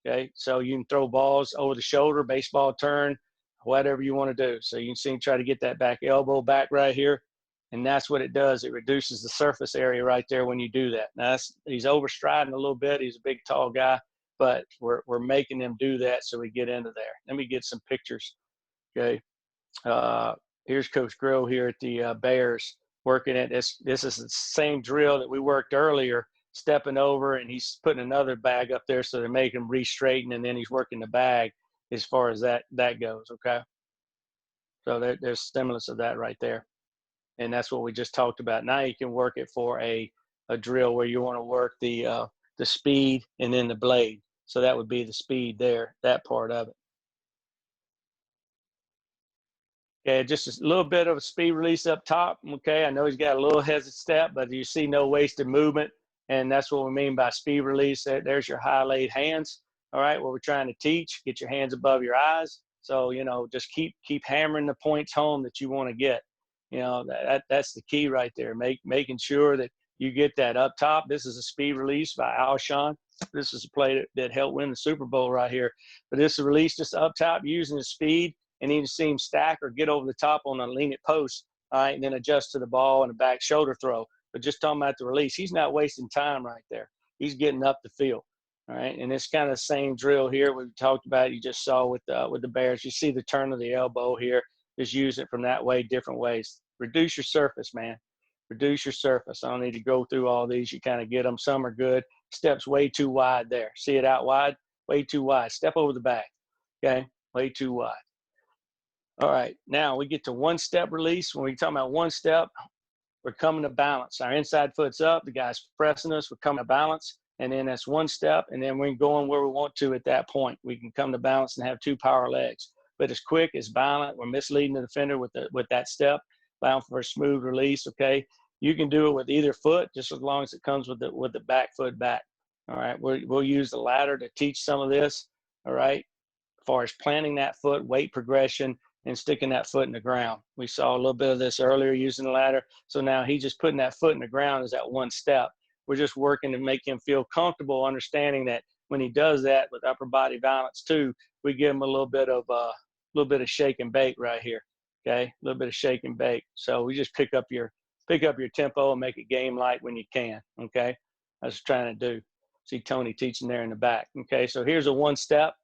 Okay, so you can throw balls over the shoulder, baseball turn, whatever you want to do. So you can see him try to get that back elbow back right here, and that's what it does. It reduces the surface area right there when you do that. Now he's overstriding a little bit. He's a big, tall guy, but we're making him do that so we get into there. Let me get some pictures. Okay, here's Coach Grill here at the Bears working at this. This is the same drill that we worked earlier, stepping over, and he's putting another bag up there so they're making him re-straighten, and then he's working the bag as far as that goes. Okay, so there's stimulus of that right there, and that's what we just talked about. Now you can work it for a drill where you want to work the speed and then the blade. So that would be the speed there, that part of it. Okay, just a little bit of a speed release up top. Okay, I know he's got a little hesitant step, but you see no wasted movement, and that's what we mean by speed release. There's your high laid hands. All right, what we're trying to teach, get your hands above your eyes. So, you know, just keep hammering the points home that you want to get. You know, that's the key right there, making sure that you get that up top. This is a speed release by Alshon. This is a play that helped win the Super Bowl right here. But this is a release just up top using the speed, and you can see him stack or get over the top on a lean it post, all right, and then adjust to the ball and a back shoulder throw. But just talking about the release, he's not wasting time right there. He's getting up the field, all right? And it's kind of the same drill here we talked about. You just saw with the Bears. You see the turn of the elbow here. Just use it from that way, different ways. Reduce your surface, man. Reduce your surface. I don't need to go through all these. You kind of get them. Some are good. Steps way too wide there. See it out wide? Way too wide. Step over the back, okay? Way too wide. All right, now we get to one-step release. When we talk about one step, we're coming to balance. Our inside foot's up. The guy's pressing us. We're coming to balance, and then that's one step, and then we're going where we want to at that point. We can come to balance and have two power legs. But it's quick, it's violent. We're misleading the defender with that step, allowing for a smooth release, okay? You can do it with either foot, just as long as it comes with the back foot back. All right, we'll use the ladder to teach some of this, all right, as far as planting that foot, weight progression, and sticking that foot in the ground. We saw a little bit of this earlier using the ladder. So now he's just putting that foot in the ground as that one step. We're just working to make him feel comfortable, understanding that when he does that with upper body balance too, we give him a little bit of shake and bake right here. Okay, a little bit of shake and bake. So we just pick up your tempo and make it game like when you can. Okay, that's what I'm trying to do. See Tony teaching there in the back. Okay, so here's a one step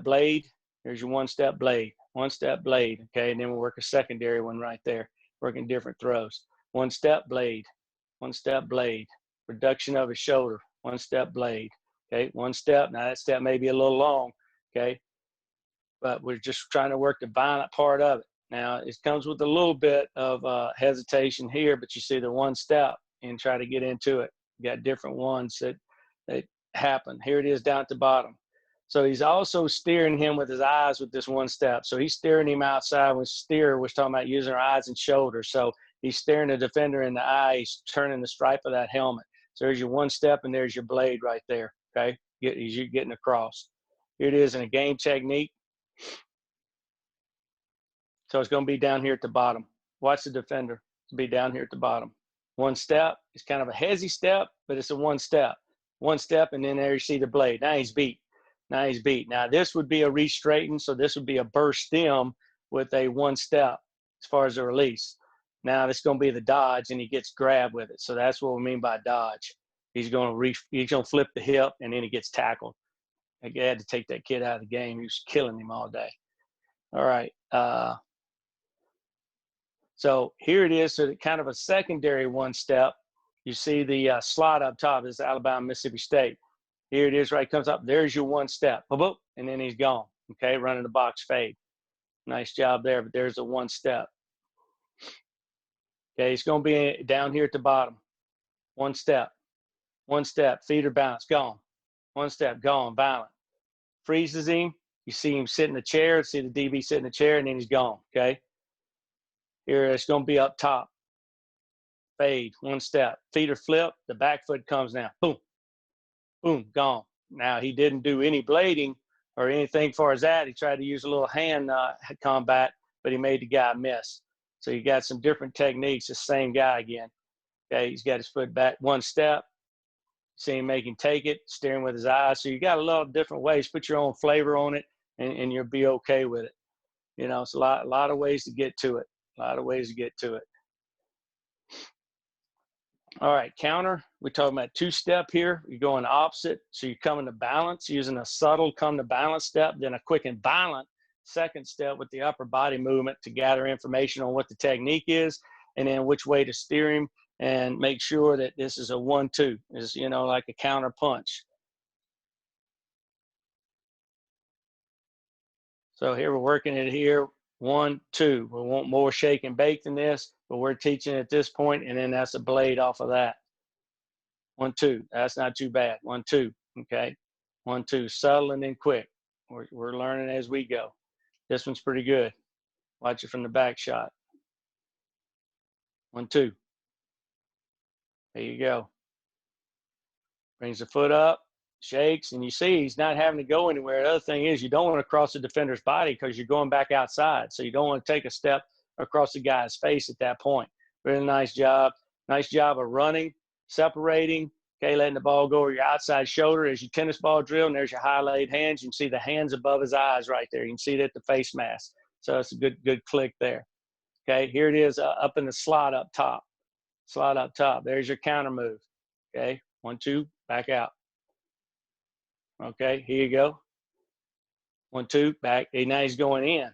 blade. Here's your one step blade. One step blade, okay, and then we'll work a secondary one right there, working different throws. One step blade, reduction of his shoulder, one step blade, okay, one step. Now that step may be a little long, okay, but we're just trying to work the violent part of it. Now it comes with a little bit of hesitation here, but you see the one step and try to get into it. You got different ones that happen. Here it is down at the bottom. So he's also steering him with his eyes with this one step. So he's steering him outside. When steer was talking about using our eyes and shoulders. So he's staring the defender in the eye. He's turning the stripe of that helmet. So there's your one step, and there's your blade right there, okay? You're getting across. Here it is in a game technique. So it's going to be down here at the bottom. Watch the defender. It'll be down here at the bottom. One step. It's kind of a hezzy step, but it's a one step. One step, and then there you see the blade. Now he's beat. Now this would be a re-straighten, so this would be a burst stem with a one step as far as the release. Now this is going to be the dodge, and he gets grabbed with it. So that's what we mean by dodge. He's going to flip the hip, and then he gets tackled. I had to take that kid out of the game. He was killing him all day. All right. So here it is. So kind of a secondary one step. You see the slot up top. This is Alabama, Mississippi State. Here it is, right, comes up. There's your one step. Boop, and then he's gone. Okay, running the box fade. Nice job there, but there's a one step. Okay, he's going to be down here at the bottom. One step, feet are balanced, gone. One step, gone, violent. Freezes him. You see him sit in the chair. See the DB sit in the chair, and then he's gone, okay? Here it's going to be up top. Fade, one step. Feet are flipped. The back foot comes down. Boom. Boom, gone. Now, he didn't do any blading or anything far as that. He tried to use a little hand combat, but he made the guy miss. So you got some different techniques, the same guy again. Okay, he's got his foot back 1 step. See him make him take it, steering with his eyes. So you got a lot of different ways. Put your own flavor on it, and you'll be okay with it. You know, it's a lot of ways to get to it. A lot of ways to get to it. All right, counter. We're talking about 2-step here. You're going opposite. So you come into balance using a subtle come to balance step, then a quick and violent 2nd step with the upper body movement to gather information on what the technique is, and then which way to steer him, and make sure that this is a 1-2. Is, you know, like a counter punch. So here we're working it here. 1, 2. We want more shake and bake than this, but we're teaching at this point, and then that's a blade off of that. 1, 2. That's not too bad. 1, 2. Okay. 1, 2. Subtle and then quick. We're learning as we go. This one's pretty good. Watch it from the back shot. 1, 2. There you go. Brings the foot up, shakes, and you see he's not having to go anywhere. The other thing is you don't want to cross the defender's body because you're going back outside. So you don't want to take a step across the guy's face at that point. Really nice job. Nice job of running, separating, okay, letting the ball go over your outside shoulder as your tennis ball drill, and there's your high-laid hands. You can see the hands above his eyes right there. You can see that the face mask. So it's a good click there. Okay, here it is up in the slot up top. Slot up top. There's your counter move. Okay, 1, 2, back out. Okay, here you go. 1, 2, back. Now he's going in.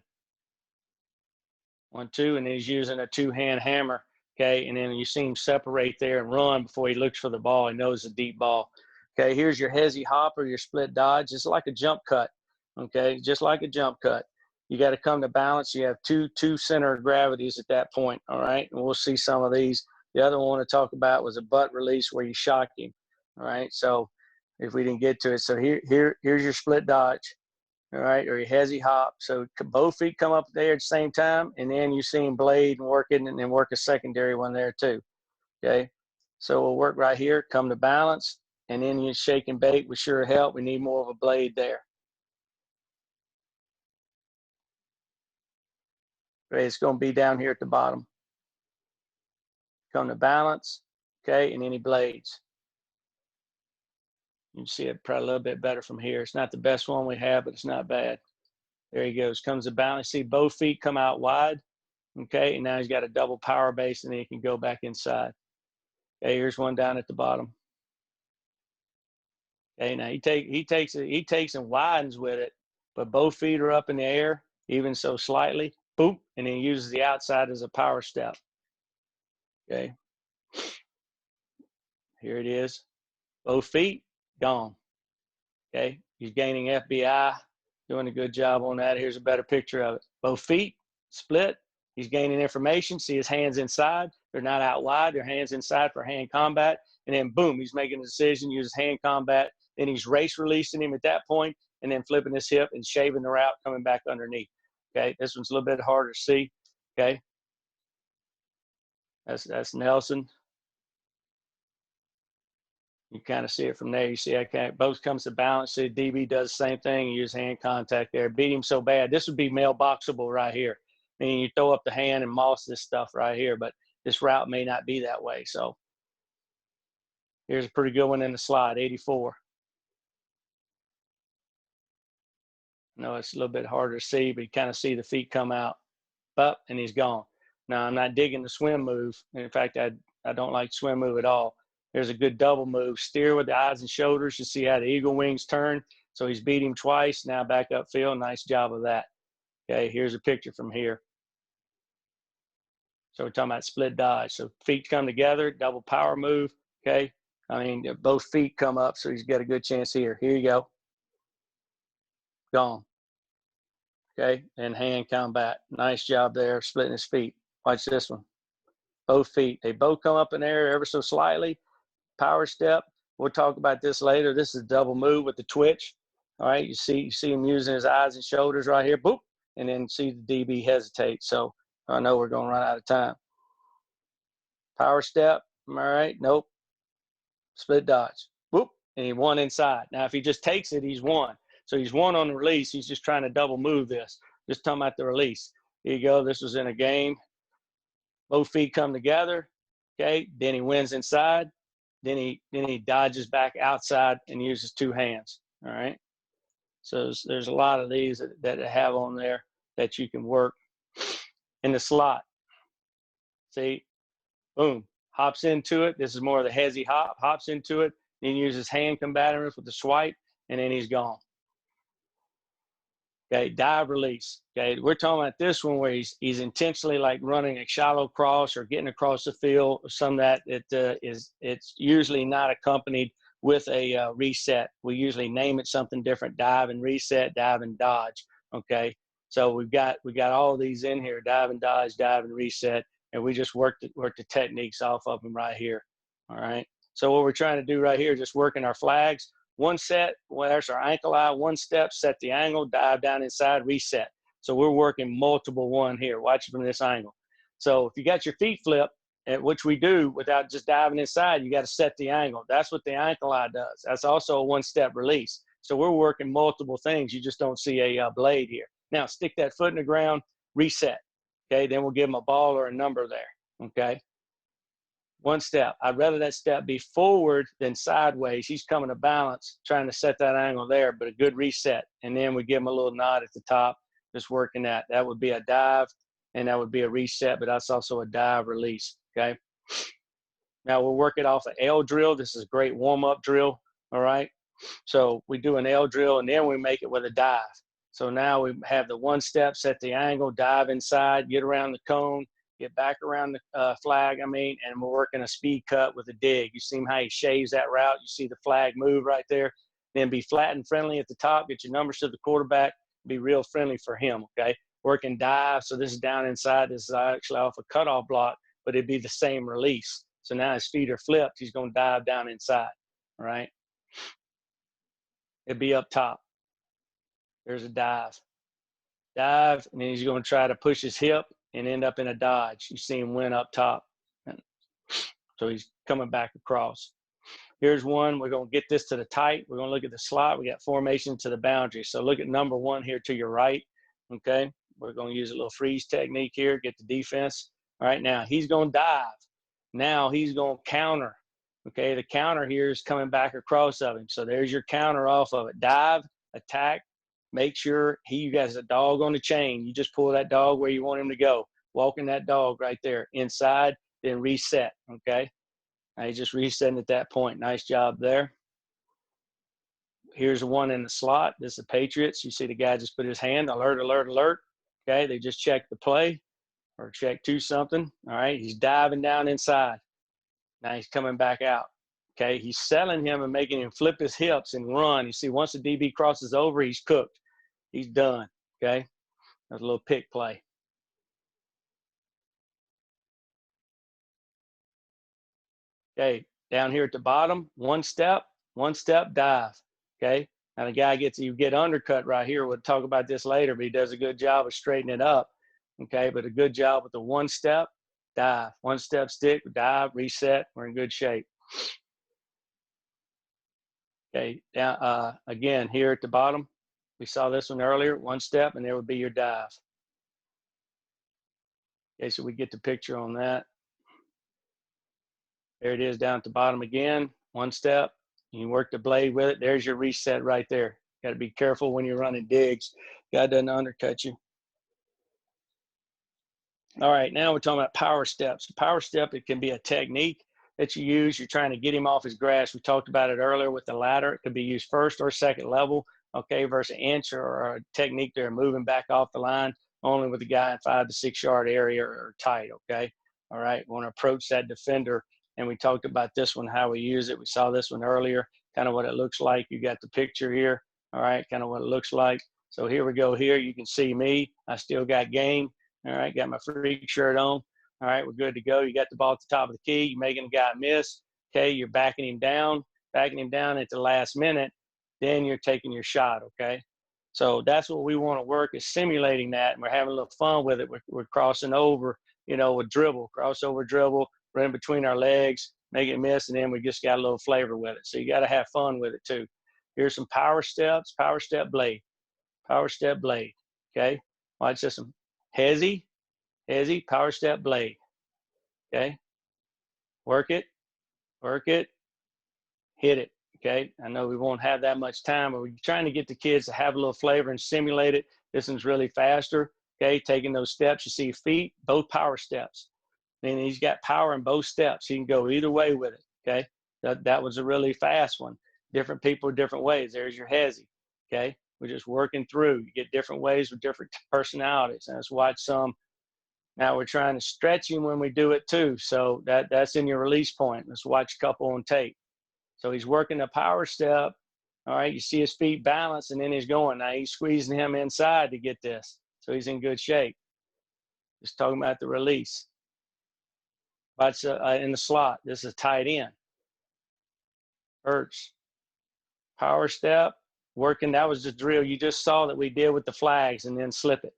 1, 2, and then he's using a 2-hand hammer. Okay, and then you see him separate there and run before he looks for the ball. He knows the deep ball. Okay, here's your hezzy hop or your split dodge. It's like a jump cut. Okay, just like a jump cut. You got to come to balance. You have two center of gravities at that point. All right, and we'll see some of these. The other one I want to talk about was a butt release where you shock him. All right, so if we didn't get to it, so here's your split dodge. All right, or your hezzy hop. So both feet come up there at the same time, and then you see him blade and work it, and then work a secondary one there too. Okay, so we'll work right here, come to balance, and then you shake and bake with sure help. We need more of a blade there. Okay, it's going to be down here at the bottom. Come to balance, okay, and then he blades. You can see it probably a little bit better from here. It's not the best one we have, but it's not bad. There he goes. Comes to balance. See both feet come out wide. Okay, and now he's got a double power base, and then he can go back inside. Okay, here's one down at the bottom. Okay, now he takes and widens with it, but both feet are up in the air, even so slightly. Boop, and then he uses the outside as a power step. Okay, here it is. Both feet gone. Okay, he's gaining FBI, doing a good job on that. Here's a better picture of it. Both feet split. He's gaining information. See his hands inside. They're not out wide. They're hands inside for hand combat. And then boom, he's making a decision, uses hand combat. Then he's race releasing him at that point, and then flipping his hip and shaving the route, coming back underneath. Okay, this one's a little bit harder to see. Okay, that's Nelson. You kind of see it from there. You see, both comes to balance. See, DB does the same thing. You use hand contact there. Beat him so bad. This would be mailboxable right here. I mean, you throw up the hand and moss this stuff right here, but this route may not be that way. So here's a pretty good one in the slide, 84. No, it's a little bit harder to see, but you kind of see the feet come out, up, and he's gone. Now, I'm not digging the swim move. In fact, I don't like swim move at all. There's a good double move. Steer with the eyes and shoulders. You see how the eagle wings turn. So he's beat him twice. Now back upfield. Nice job of that. Okay, here's a picture from here. So we're talking about split dodge. So feet come together, double power move. Okay, I mean, both feet come up, so he's got a good chance here. Here you go. Gone. Okay, and hand combat. Nice job there, splitting his feet. Watch this one. Both feet. They both come up in the air ever so slightly. Power step. We'll talk about this later. This is a double move with the twitch. All right, you see him using his eyes and shoulders right here. Boop, and then see the DB hesitate. So I know we're going to run out of time. Power step. All right, nope. Split dodge. Boop, and he won inside. Now, if he just takes it, he's won. So he's won on the release. He's just trying to double move this. Just talking about the release. Here you go. This was in a game. Both feet come together. okay? Then he wins inside. Then he dodges back outside and uses 2 hands, all right? So there's a lot of these that have on there that you can work. In the slot, see, boom, hops into it. This is more of the hezzy hop, hops into it, then uses hand combativeness with the swipe, and then he's gone. Okay, dive release. Okay, we're talking about this one where he's intentionally like running a shallow cross or getting across the field or some that it's usually not accompanied with a reset. We usually name it something different: dive and reset, dive and dodge. Okay, so we got all these in here: dive and dodge, dive and reset, and we just work the techniques off of them right here. All right. So what we're trying to do right here is just working our flags. 1 set, well, there's our ankle eye, 1 step, set the angle, dive down inside, reset. So we're working multiple 1 here. Watch it from this angle. So if you got your feet flipped, which we do without just diving inside, you got to set the angle. That's what the ankle eye does. That's also a 1-step release. So we're working multiple things. You just don't see a blade here. Now stick that foot in the ground, reset. Okay, then we'll give them a ball or a number there. Okay. 1 step. I'd rather that step be forward than sideways. He's coming to balance, trying to set that angle there, but a good reset. And then we give him a little nod at the top, just working that. That would be a dive, and that would be a reset, but that's also a dive release, okay? Now we'll work it off an L drill. This is a great warm-up drill, all right? So we do an L drill, and then we make it with a dive. So now we have the 1 step, set the angle, dive inside, get around the cone, get back around the flag, and we're working a speed cut with a dig. You see how he shaves that route. You see the flag move right there. Then be flat and friendly at the top. Get your numbers to the quarterback. Be real friendly for him, okay? Working dive. So this is down inside. This is actually off a cutoff block, but it'd be the same release. So now his feet are flipped. He's going to dive down inside, all right? It'd be up top. There's a dive. Dive, and then he's going to try to push his hip and end up in a dodge. You see him win up top. So he's coming back across. Here's one. We're going to get this to the tight. We're going to look at the slot. We got formation to the boundary. So look at number 1 here to your right. Okay. We're going to use a little freeze technique here, get the defense. All right. Now he's going to dive. Now he's going to counter. Okay. The counter here is coming back across of him. So there's your counter off of it. Dive, attack. Make sure you got a dog on the chain. You just pull that dog where you want him to go. Walking that dog right there inside, then reset, okay? Now he's just resetting at that point. Nice job there. Here's one in the slot. This is the Patriots. You see the guy just put his hand, alert, alert, alert. Okay, they just checked the play or checked 2 something. All right, he's diving down inside. Now he's coming back out. Okay, he's selling him and making him flip his hips and run. You see, once the DB crosses over, he's cooked. He's done, okay? That's a little pick play. Okay, down here at the bottom, 1 step, dive, okay? Now the guy you get undercut right here. We'll talk about this later, but he does a good job of straightening it up, okay? But a good job with the 1 step, dive. 1 step stick, dive, reset. We're in good shape. Okay, down, again, here at the bottom, we saw this one earlier, 1 step, and there would be your dive. Okay, so we get the picture on that. There it is down at the bottom again, 1 step. You work the blade with it. There's your reset right there. Got to be careful when you're running digs. Guy doesn't undercut you. All right, now we're talking about power steps. The power step, it can be a technique that you use. You're trying to get him off his grass. We talked about it earlier with the ladder. It could be used first or second level, okay, versus an inch or a technique there, moving back off the line, only with the guy in 5 to 6 yard area or tight, okay? All right, we want to approach that defender. And we talked about this one, how we use it. We saw this one earlier, kind of what it looks like. You got the picture here, all right, kind of what it looks like. So here we go here. You can see me. I still got game. All right, got my freak shirt on. All right, we're good to go. You got the ball at the top of the key. You're making the guy miss. Okay, you're backing him down at the last minute. Then you're taking your shot, okay? So that's what we want to work is simulating that, and we're having a little fun with it. We're crossing over, with dribble, crossover dribble, run between our legs, make it miss, and then we just got a little flavor with it. So you got to have fun with it too. Here's some power steps, power step blade, okay? Watch this one. Hezzy, power step blade, okay? work it, hit it. Okay, I know we won't have that much time, but we're trying to get the kids to have a little flavor and simulate it. This one's really faster. Okay, taking those steps. You see feet, both power steps. And he's got power in both steps. He can go either way with it. Okay, that was a really fast one. Different people, different ways. There's your hezzy. Okay, we're just working through. You get different ways with different personalities. And let's watch some. Now we're trying to stretch him when we do it too. So that's in your release point. Let's watch a couple on tape. So he's working a power step. All right, you see his feet balance, and then he's going. Now he's squeezing him inside to get this. So he's in good shape. Just talking about the release. Watch in the slot. This is tight end. Hurts. Power step. Working. That was the drill you just saw that we did with the flags, and then slip it.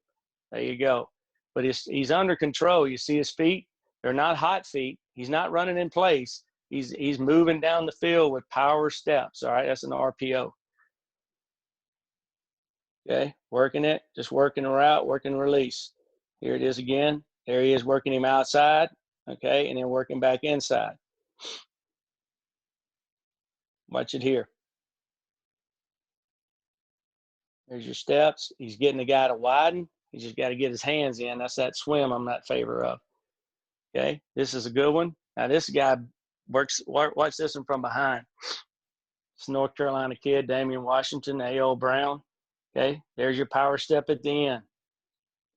There you go. But he's under control. You see his feet? They're not hot feet. He's not running in place. He's moving down the field with power steps. All right, that's an RPO. Okay, working it, just working a route, working release. Here it is again. There he is working him outside. Okay, and then working back inside. Watch it here. There's your steps. He's getting the guy to widen. He's just got to get his hands in. That's that swim I'm not in favor of. Okay, this is a good one. Now this guy watch this one from behind. It's North Carolina kid, Damian Washington, A.O. Brown. Okay, there's your power step at the end.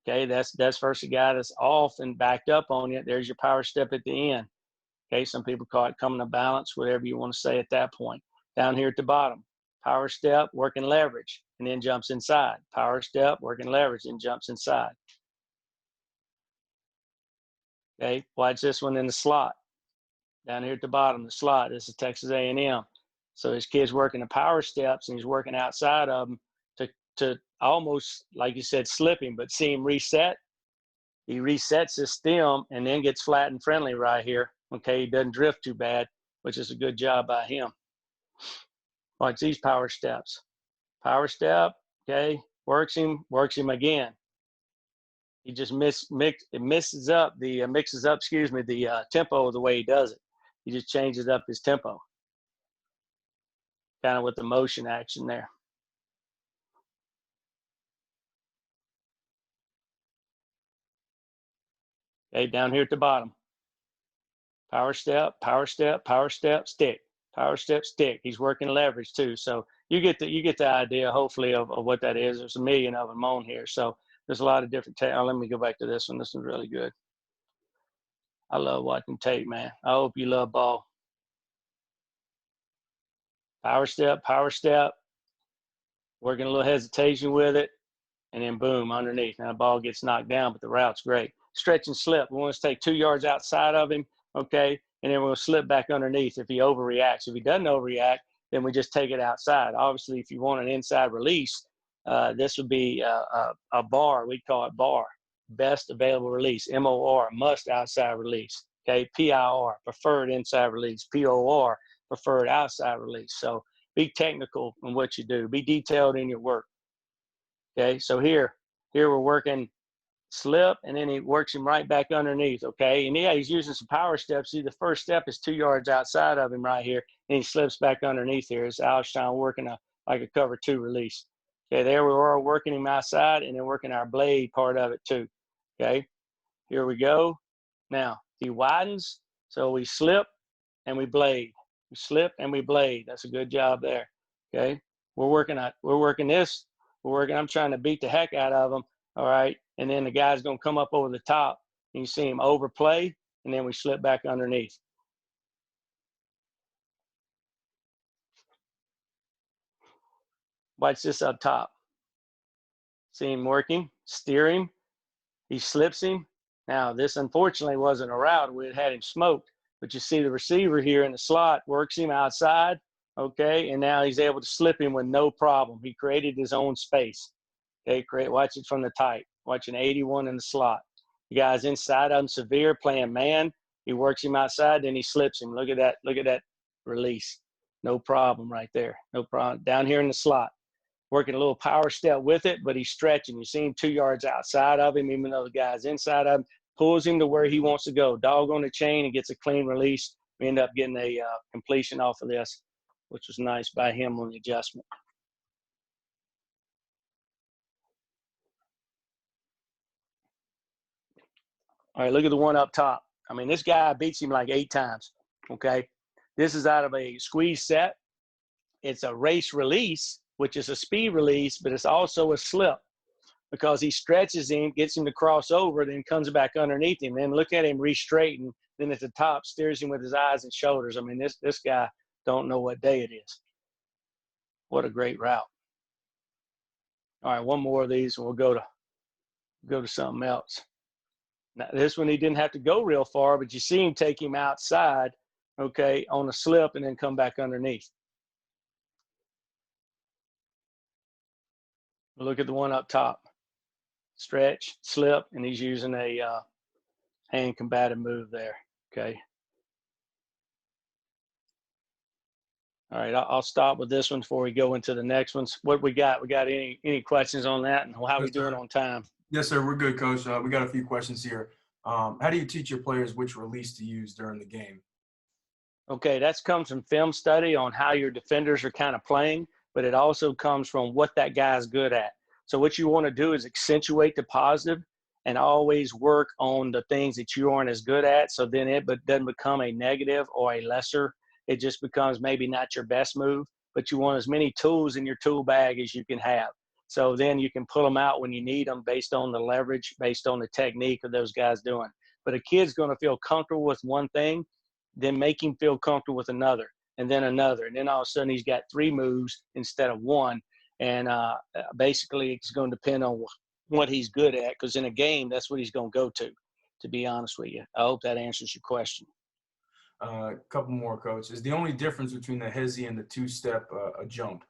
Okay, that's first a guy that's off and backed up on you. There's your power step at the end. Okay, some people call it coming to balance, whatever you want to say at that point. Down here at the bottom, power step, working leverage, and then jumps inside. Power step, working leverage, and jumps inside. Okay, watch this one in the slot. Down here at the bottom, the slot. This is Texas A&M. So his kid's working the power steps, and he's working outside of them to almost, like you said, slip him, but see him reset. He resets his stem and then gets flat and friendly right here. Okay, he doesn't drift too bad, which is a good job by him. Watch these power steps. Power step, okay, works him again. He just mixes up the tempo of the way he does it. He just changes up his tempo, kind of with the motion action there. Okay, down here at the bottom. Power step, power step, power step, stick. Power step, stick. He's working leverage too. So you get the idea, hopefully, of what that is. There's a million of them on here. So there's a lot of different let me go back to this one. This one's really good. I love watching tape, man. I hope you love ball. Power step, working a little hesitation with it, and then boom, underneath. Now the ball gets knocked down, but the route's great. Stretch and slip. We want to take 2 yards outside of him, okay, and then we'll slip back underneath if he overreacts. If he doesn't overreact, then we just take it outside. Obviously, if you want an inside release, this would be a bar. We call it bar, best available release, MOR, must outside release, okay, PIR, preferred inside release, POR, preferred outside release. So be technical in what you do. Be detailed in your work. Okay, so here we're working slip, and then he works him right back underneath, okay? And yeah, he's using some power steps. See, the first step is 2 yards outside of him right here, and he slips back underneath here. It's Alshon working like a cover 2 release. Okay, there we are working him outside and then working our blade part of it too, okay? Here we go. Now, he widens, so we slip and we blade. We slip and we blade. That's a good job there, okay? I'm trying to beat the heck out of him, all right? And then the guy's going to come up over the top, and you see him overplay, and then we slip back underneath. Watch this up top. See him working, steer him. He slips him. Now, this unfortunately wasn't a route. We had him smoked. But you see the receiver here in the slot works him outside, okay? And now he's able to slip him with no problem. He created his own space. Okay, watch it from the tight. Watching 81 in the slot. The guy's inside of him, severe, playing man. He works him outside, then he slips him. Look at that release. No problem right there. No problem. Down here in the slot. Working a little power step with it, but he's stretching. You see him 2 yards outside of him, even though the guy's inside of him. Pulls him to where he wants to go. Dog on the chain and gets a clean release. we ended up getting a completion off of this, which was nice by him on the adjustment. All right, look at the one up top. I mean, this guy beats him like 8 times, okay? This is out of a squeeze set. It's a race release, which is a speed release, but it's also a slip because he stretches him, gets him to cross over, then comes back underneath him. Then look at him re-straighten. Then at the top, steers him with his eyes and shoulders. I mean, this guy don't know what day it is. What a great route. All right, one more of these, and we'll go to something else. Now, this one he didn't have to go real far, but you see him take him outside, okay, on a slip and then come back underneath. Look at the one up top. Stretch, slip, and he's using a hand combative move there, okay? All right, I'll stop with this one before we go into the next ones. What we got? We got any questions on that, and how we doing on time? Yes, sir. We're good, Coach. We got a few questions here. How do you teach your players which release to use during the game? Okay, that comes from film study on how your defenders are kind of playing, but it also comes from what that guy's good at. So what you want to do is accentuate the positive and always work on the things that you aren't as good at, so then it doesn't become a negative or a lesser. It just becomes maybe not your best move, but you want as many tools in your tool bag as you can have. So then you can pull them out when you need them based on the leverage, based on the technique of those guys doing. But a kid's going to feel comfortable with one thing, then make him feel comfortable with another, and then another. And then all of a sudden he's got 3 moves instead of 1. And basically it's going to depend on what he's good at, because in a game, that's what he's going to go to be honest with you. I hope that answers your question. A couple more, Coach. Is the only difference between the hezi and the 2-step a jump?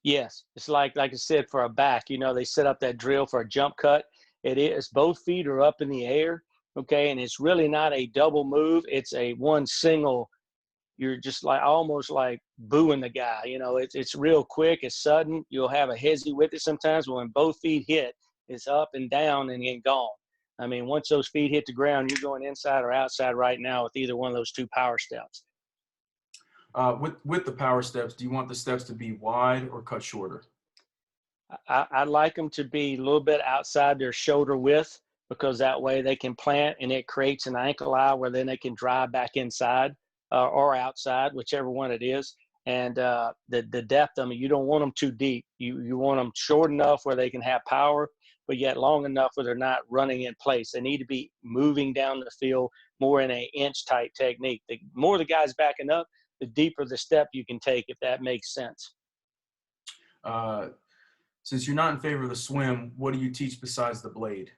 Yes. It's like I said, for a back, they set up that drill for a jump cut. It is both feet are up in the air, okay, and it's really not a double move. It's a one single. You're just like almost like booing the guy. It's real quick. It's sudden. You'll have a hezi with it sometimes, but when both feet hit, it's up and down and then gone. I mean, once those feet hit the ground, you're going inside or outside right now with either one of those 2 power steps. With the power steps, do you want the steps to be wide or cut shorter? I like them to be a little bit outside their shoulder width, because that way they can plant and it creates an ankle eye where then they can drive back inside or outside, whichever one it is. And the depth of them, you don't want them too deep. You want them short enough where they can have power, but yet long enough where they're not running in place. They need to be moving down the field more in an inch-type technique. The more the guy's backing up, the deeper the step you can take, if that makes sense. Since you're not in favor of the swim, what do you teach besides the blade?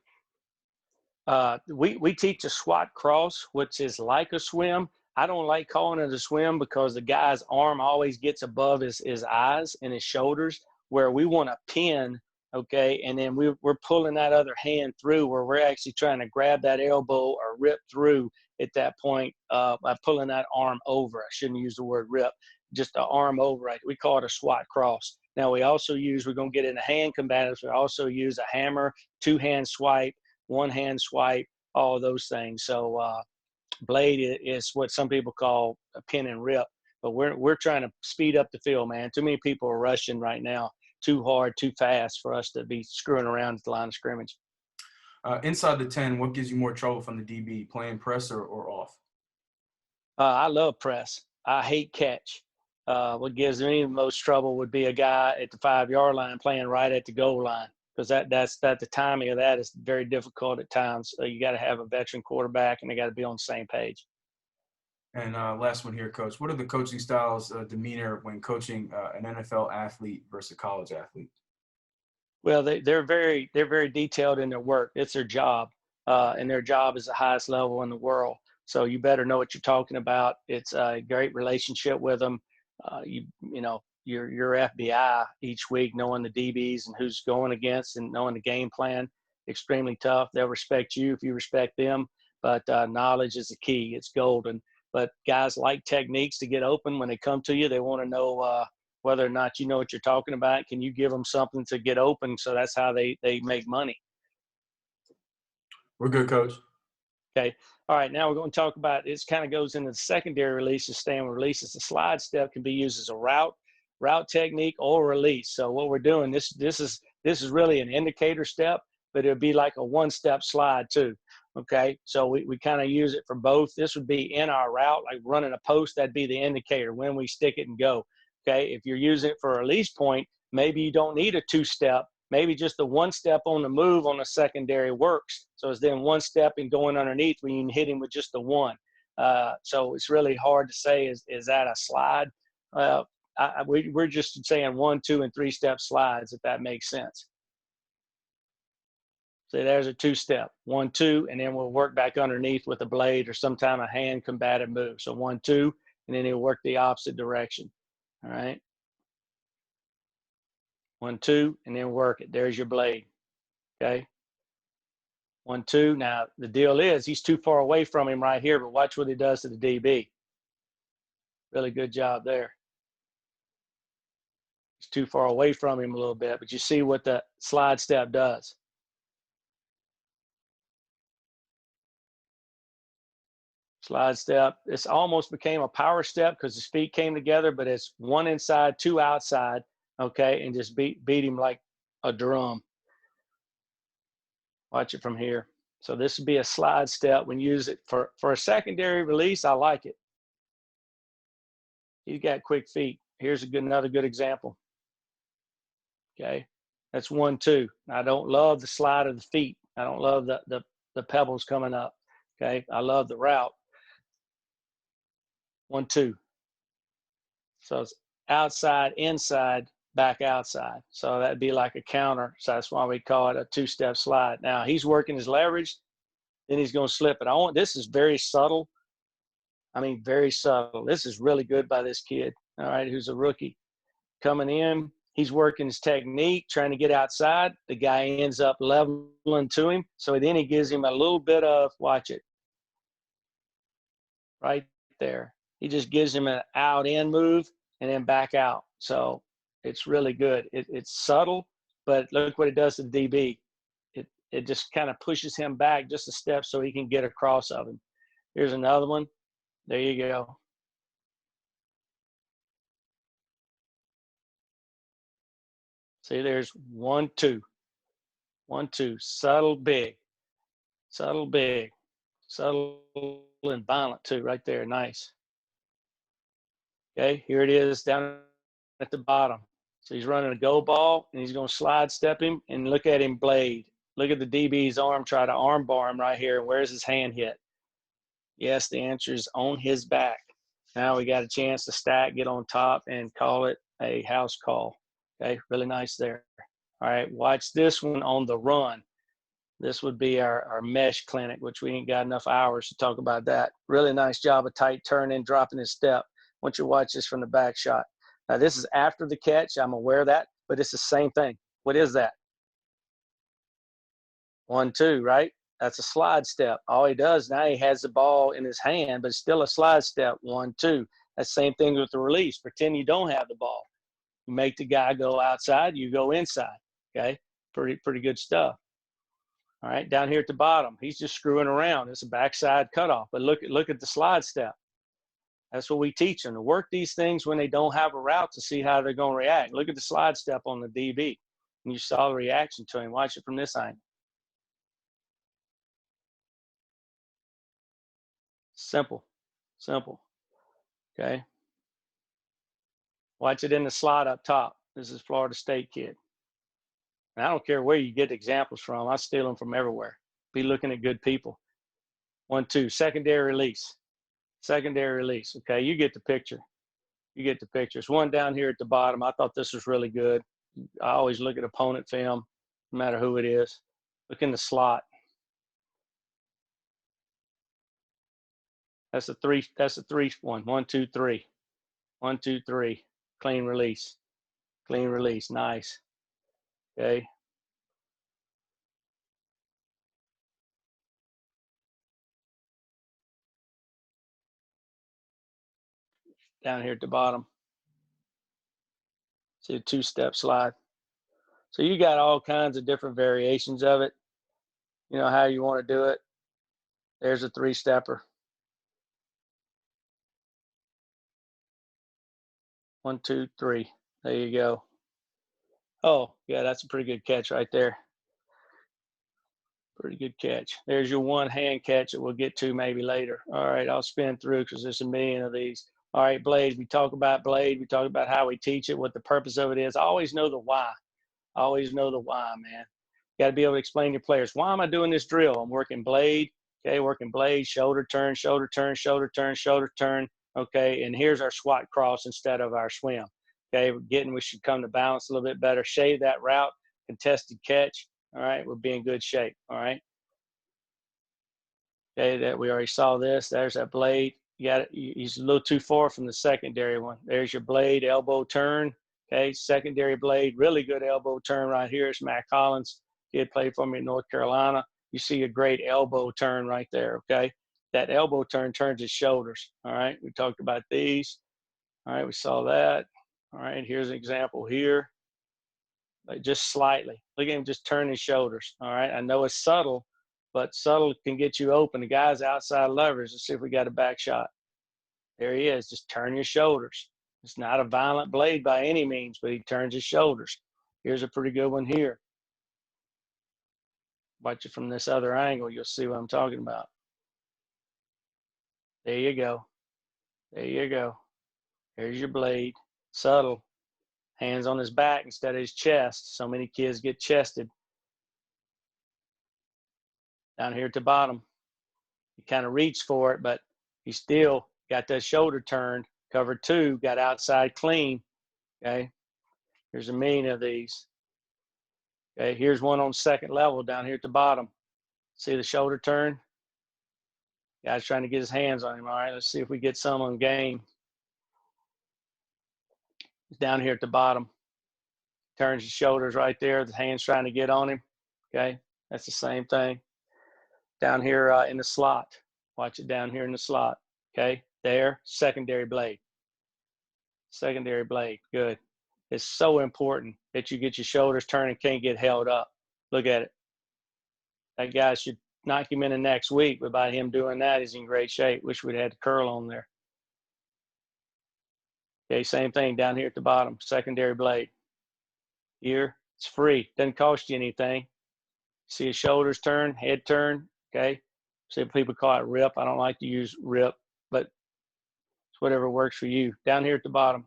We teach a squat cross, which is like a swim. I don't like calling it a swim because the guy's arm always gets above his eyes and his shoulders, where we want to pin, okay, and then we're pulling that other hand through, where we're actually trying to grab that elbow or rip through at that point by pulling that arm over. I shouldn't use the word rip, just the arm over. We call it a squat cross. Now we're going to get into hand combatives. We also use a hammer, 2-hand swipe, 1-hand swipe, all of those things. So blade is what some people call a pin and rip, but we're trying to speed up the field, man. Too many people are rushing right now, too hard, too fast for us to be screwing around at the line of scrimmage. Inside the 10, what gives you more trouble from the DB, playing press or off? I love press. I hate catch. What gives me the most trouble would be a guy at the 5-yard line playing right at the goal line, because that's the timing of that is very difficult at times. So you got to have a veteran quarterback, and they got to be on the same page. And last one here, Coach. What are the coaching styles, demeanor when coaching an NFL athlete versus a college athlete? Well, they're very detailed in their work. It's their job, and their job is the highest level in the world. So you better know what you're talking about. It's a great relationship with them. Your FBI each week, knowing the DBs and who's going against and knowing the game plan, extremely tough. They'll respect you if you respect them, but knowledge is the key. It's golden. But guys like techniques to get open when they come to you. They want to know whether or not you know what you're talking about. Can you give them something to get open? So that's how they make money. We're good, Coach. Okay. All right, now we're going to talk about, it kind of goes into the secondary releases, staying with releases. The slide step can be used as a route technique or release. So what we're doing, this is really an indicator step, but it'll be like a one-step slide too. Okay, so we kind of use it for both. This would be in our route, like running a post, that'd be the indicator when we stick it and go. Okay, if you're using it for a release point, maybe you don't need a two-step. Maybe just the one step on the move on the secondary works. So it's then one step and going underneath when you can hit him with just the one. So it's really hard to say, is that a slide? We're just saying 1, 2, and 3 step slides, if that makes sense. So there's a 2-step, 1, 2, and then we'll work back underneath with a blade or sometime a hand combative move. So 1, 2, and then he'll work the opposite direction. All right. 1, 2, and then work it. There's your blade. Okay. 1, 2. Now the deal is he's too far away from him right here, but watch what he does to the DB. Really good job there. He's too far away from him a little bit, but you see what the slide step does. Slide step. It's almost became a power step because his feet came together, but it's 1 inside, 2 outside. Okay, and just beat him like a drum. Watch it from here. So this would be a slide step when you use it for a secondary release. I like it. He's got quick feet. Here's another good example. Okay, that's 1, 2. I don't love the slide of the feet. I don't love the pebbles coming up. Okay, I love the route. 1, 2. So it's outside, inside, back outside. So that'd be like a counter. So that's why we call it a 2-step slide. Now he's working his leverage, then he's going to slip it. This is very subtle. I mean, very subtle. This is really good by this kid. All right, who's a rookie coming in. He's working his technique, trying to get outside. The guy ends up leveling to him. So then he gives him a little bit of, watch it, right there. He just gives him an out-in move and then back out. So it's really good. It's subtle, but look what it does to the DB. It just kind of pushes him back just a step so he can get across of him. Here's another one. There you go. See, there's 1, 2. 1, 2. Subtle, big. Subtle, big. Subtle and violent too, right there. Nice. Okay, here it is down at the bottom. So he's running a go ball, and he's going to slide step him, and look at him blade. Look at the DB's arm, try to arm bar him right here. Where's his hand hit? Yes, the answer is on his back. Now we got a chance to stack, get on top, and call it a house call. Okay, really nice there. All right, watch this one on the run. This would be our mesh clinic, which we ain't got enough hours to talk about that. Really nice job of tight turning, dropping his step. I want you to watch this from the back shot. Now, this is after the catch. I'm aware of that, but it's the same thing. What is that? 1, 2, right? That's a slide step. All he does now, he has the ball in his hand, but it's still a slide step. 1, 2. That's the same thing with the release. Pretend you don't have the ball. You make the guy go outside, you go inside. Okay, pretty good stuff. All right, down here at the bottom, he's just screwing around. It's a backside cutoff, but look at the slide step. That's what we teach them, to work these things when they don't have a route to see how they're going to react. Look at the slide step on the DB, and you saw the reaction to him. Watch it from this angle. Simple. Okay. Watch it in the slot up top. This is Florida State kid. And I don't care where you get examples from. I steal them from everywhere. Be looking at good people. 1, 2, secondary release. Secondary release. Okay, you get the picture. There's one down here at the bottom. I thought this was really good. I always look at opponent film, no matter who it is. Look in the slot. That's a 3 one. 1, 2, 3. 1, 2, 3. Clean release. Nice. Okay. Down here at the bottom. See a 2-step slide. So you got all kinds of different variations of it. You know how you want to do it. There's a 3-stepper. 1, 2, 3. There you go. Oh, yeah, that's a pretty good catch right there. Pretty good catch. There's your one hand catch that we'll get to maybe later. All right, I'll spin through because there's a million of these. All right, blade. We talk about blade. We talk about how we teach it, what the purpose of it is. I always know the why. I always know the why, man. You got to be able to explain to your players, why am I doing this drill? I'm working blade. Okay, working blade, shoulder turn, shoulder turn, shoulder turn, shoulder turn. Okay, and here's our squat cross instead of our swim. Okay, we should come to balance a little bit better. Shave that route, contested catch. All right, we'll be in good shape. All right. Okay, that we already saw this. There's that blade. You got it. He's a little too far from the secondary one. There's your blade, elbow turn. Okay, secondary blade, really good elbow turn right here. It's Matt Collins. Kid played for me in North Carolina. You see a great elbow turn right there. Okay, that elbow turn turns his shoulders. All right, we talked about these. All right, we saw that. All right, here's an example here. Like just slightly. Look at him just turn his shoulders. All right, I know it's subtle, but subtle can get you open. The guy's outside leverage. Let's see if we got a back shot. There he is. Just turn your shoulders. It's not a violent blade by any means, but he turns his shoulders. Here's a pretty good one here. Watch it from this other angle. You'll see what I'm talking about. There you go. There you go. Here's your blade. Subtle. Hands on his back instead of his chest. So many kids get chested. Down here at the bottom. He kind of reached for it, but he still got that shoulder turned. Cover 2, got outside clean. Okay. Here's a million of these. Okay. Here's one on second level down here at the bottom. See the shoulder turn? Guy's trying to get his hands on him. All right. Let's see if we get some on game. He's down here at the bottom. Turns his shoulders right there. The hand's trying to get on him. Okay. That's the same thing. Down here in the slot. Watch it down here in the slot. Okay. There. Secondary blade. Secondary blade. Good. It's so important that you get your shoulders turned and can't get held up. Look at it. That guy should knock him in the next week, but by him doing that, he's in great shape. Wish we'd had the curl on there. Okay, same thing down here at the bottom. Secondary blade. Here, it's free. Doesn't cost you anything. See his shoulders turn, head turn. Okay. Some people call it rip. I don't like to use rip, but it's whatever works for you. Down here at the bottom.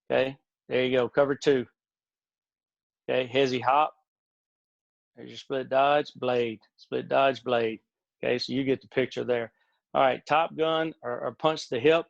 Okay. There you go. Cover 2. Okay. Hezzy hop. There's your split dodge, blade. Split dodge, blade. Okay. So you get the picture there. All right. Top gun or punch the hip.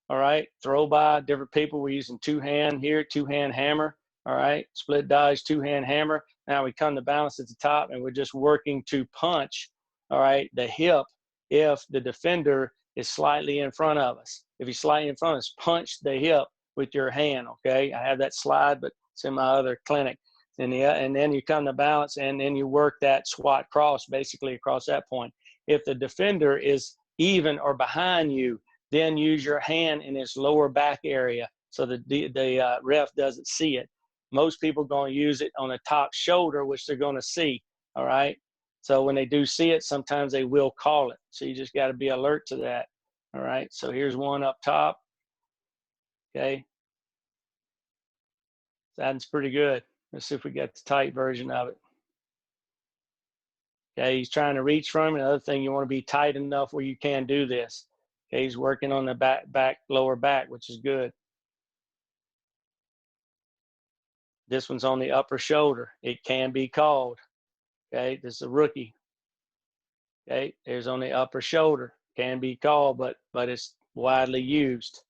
All right. Throw by different people. We're using 2-hand here, 2-hand hammer. All right. Split dodge, 2-hand hammer. Now we come to balance at the top and we're just working to punch. All right. The hip, if the defender is slightly in front of us. If he's slightly in front of us, punch the hip with your hand. Okay. I have that slide, but it's in my other clinic. And then you come to balance and then you work that squat cross basically across that point. If the defender is even or behind you, then use your hand in its lower back area so the ref doesn't see it. Most people are going to use it on the top shoulder, which they're going to see. All right. So when they do see it, sometimes they will call it. So you just got to be alert to that. All right. So here's one up top. Okay. That's pretty good. Let's see if we got the tight version of it. Okay. He's trying to reach from it. Another thing, you want to be tight enough where you can do this. Okay. He's working on the lower back, which is good. This one's on the upper shoulder. It can be called. Okay, this is a rookie. Okay, there's on the upper shoulder. Can be called, but it's widely used.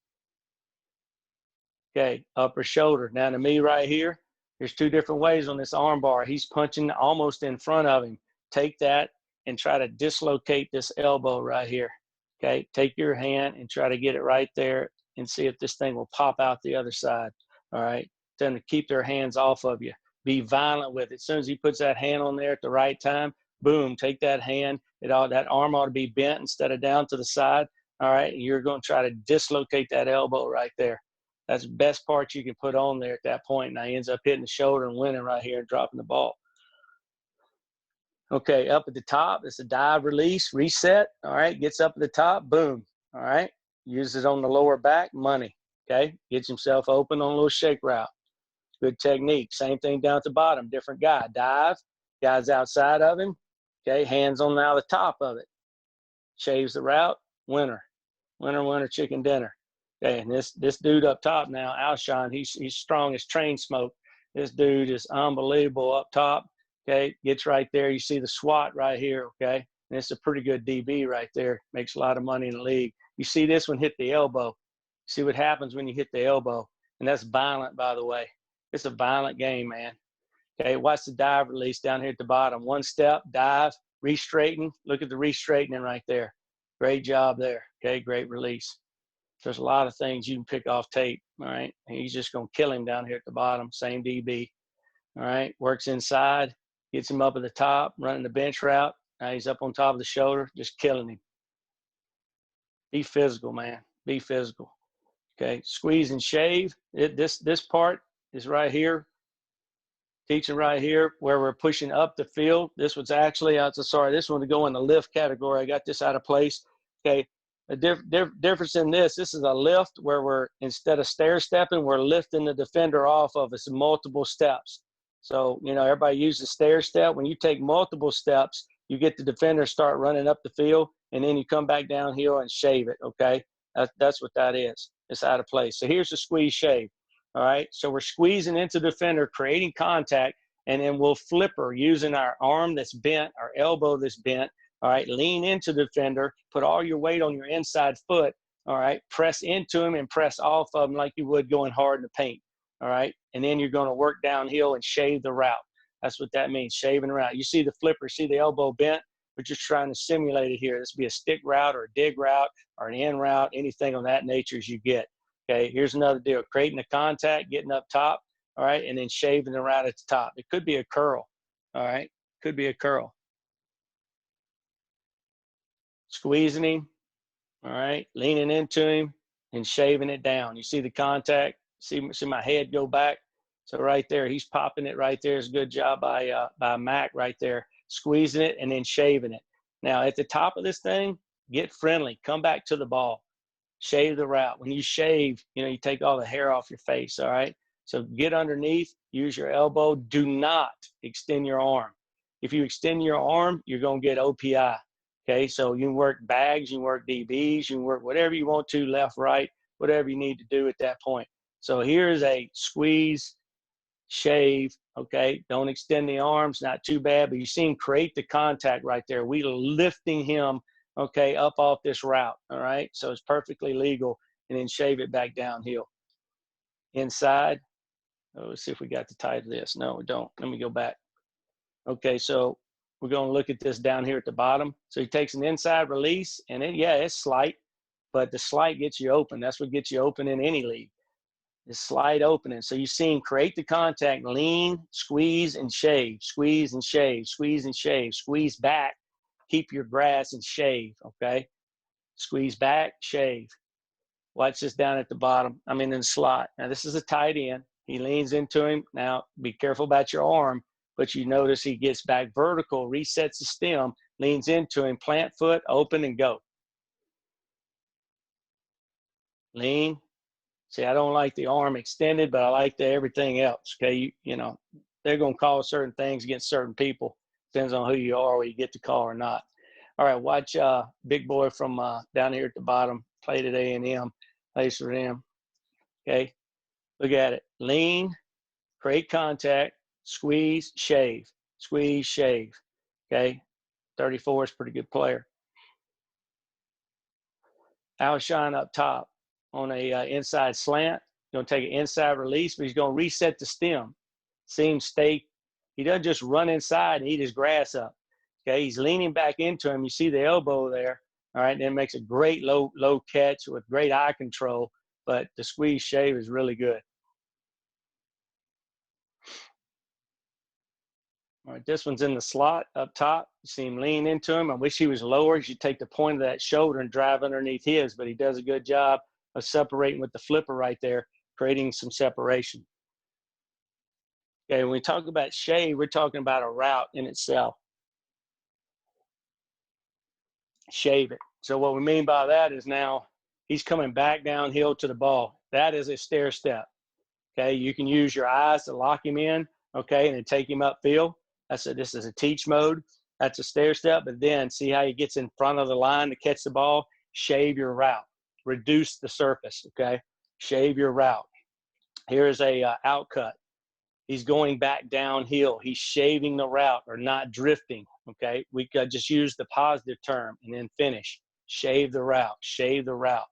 Okay, upper shoulder. Now to me right here, there's 2 different ways on this arm bar. He's punching almost in front of him. Take that and try to dislocate this elbow right here. Okay, take your hand and try to get it right there and see if this thing will pop out the other side. All right. Tell them to keep their hands off of you. Be violent with it. As soon as he puts that hand on there at the right time, boom, take that hand. That arm ought to be bent instead of down to the side. All right. And you're going to try to dislocate that elbow right there. That's the best part you can put on there at that point. Now he ends up hitting the shoulder and winning right here and dropping the ball. Okay, up at the top, it's a dive, release, reset. All right, gets up at the top, boom. All right, uses it on the lower back, money. Okay, gets himself open on a little shake route. Good technique. Same thing down at the bottom, different guy. Dive, guy's outside of him. Okay, hands on now the top of it. Shaves the route, winner. Winner, winner, chicken dinner. Okay, and this dude up top now, Alshon, he's strong as train smoke. This dude is unbelievable up top. Okay, gets right there. You see the SWAT right here. Okay, and it's a pretty good DB right there. Makes a lot of money in the league. You see this one hit the elbow. See what happens when you hit the elbow, and that's violent, by the way. It's a violent game, man. Okay, watch the dive release down here at the bottom. One step, dive, re-straighten. Look at the re-straightening right there. Great job there. Okay, great release. There's a lot of things you can pick off tape, all right? And he's just going to kill him down here at the bottom, same DB. All right, works inside, gets him up at the top, running the bench route. Now he's up on top of the shoulder, just killing him. Be physical, man. Be physical. Okay, squeeze and shave. This part is right here. Teaching right here where we're pushing up the field. This was actually, this one to go in the lift category. I got this out of place. Okay, the difference in this is a lift where we're, instead of stair stepping, we're lifting the defender off of us in multiple steps. So, you know, everybody uses stair step. When you take multiple steps, you get the defender start running up the field, and then you come back downhill and shave it, okay? That's what that is. It's out of place. So here's the squeeze shave, all right? So we're squeezing into the defender, creating contact, and then we'll flip her using our arm that's bent, our elbow that's bent, all right? Lean into the defender, put all your weight on your inside foot, all right? Press into him and press off of him like you would going hard in the paint, all right? And then you're going to work downhill and shave the route. That's what that means, shaving the route. You see the flipper, see the elbow bent? We're just trying to simulate it here. This would be a stick route or a dig route or an in route, anything of that nature as you get. Okay, here's another deal. Creating the contact, getting up top, all right, and then shaving the route at the top. It could be a curl, all right? Could be a curl. Squeezing him, all right, leaning into him and shaving it down. You see the contact? See my head go back? So right there, he's popping it right there. It's a good job by Mac right there. Squeezing it and then shaving it. Now at the top of this thing, get friendly. Come back to the ball. Shave the route. When you shave, you know, you take all the hair off your face, all right? So get underneath, use your elbow. Do not extend your arm. If you extend your arm, you're going to get OPI, okay? So you can work bags, you can work DBs, you can work whatever you want to, left, right, whatever you need to do at that point. So here's a squeeze, shave, okay? Don't extend the arms, not too bad, but you see him create the contact right there. We lifting him, okay, up off this route, all right? So it's perfectly legal, and then shave it back downhill. Inside, let's see if we got the title of this. No, we don't. Let me go back. Okay, so we're going to look at this down here at the bottom. So he takes an inside release, and then, yeah, it's slight, but the slight gets you open. That's what gets you open in any league. This slide opening. So you see him create the contact, lean, squeeze, and shave, squeeze and shave, squeeze and shave, squeeze back, keep your grass and shave, okay? Squeeze back, shave. Watch this down at the bottom. I mean in the slot. Now this is a tight end. He leans into him. Now be careful about your arm, but you notice he gets back vertical, resets the stem, leans into him, plant foot, open, and go. Lean. See, I don't like the arm extended, but I like the everything else, okay? You know, they're going to call certain things against certain people. Depends on who you are, whether you get the call or not. All right, watch big boy from down here at the bottom, played at A&M, plays for them, okay? Look at it. Lean, create contact, squeeze, shave, okay? 34 is a pretty good player. Outshine up top on a inside slant. He's going to take an inside release, but he's going to reset the stem. See him stay. He doesn't just run inside and eat his grass up. Okay, he's leaning back into him. You see the elbow there. All right, then makes a great low catch with great eye control, but the squeeze shave is really good. All right, this one's in the slot up top. You see him lean into him. I wish he was lower. You should take the point of that shoulder and drive underneath his, but he does a good job of separating with the flipper right there, creating some separation. Okay, when we talk about shave, we're talking about a route in itself. shave it. So what we mean by that is now he's coming back downhill to the ball. That is a stair step. Okay, you can use your eyes to lock him in, okay, and then take him upfield. This is a teach mode. That's a stair step, but then see how he gets in front of the line to catch the ball? Shave your route. Reduce the surface, okay? Shave your route. Here's a out cut. He's going back downhill. He's shaving the route or not drifting, okay? We could just use the positive term and then finish. Shave the route, shave the route.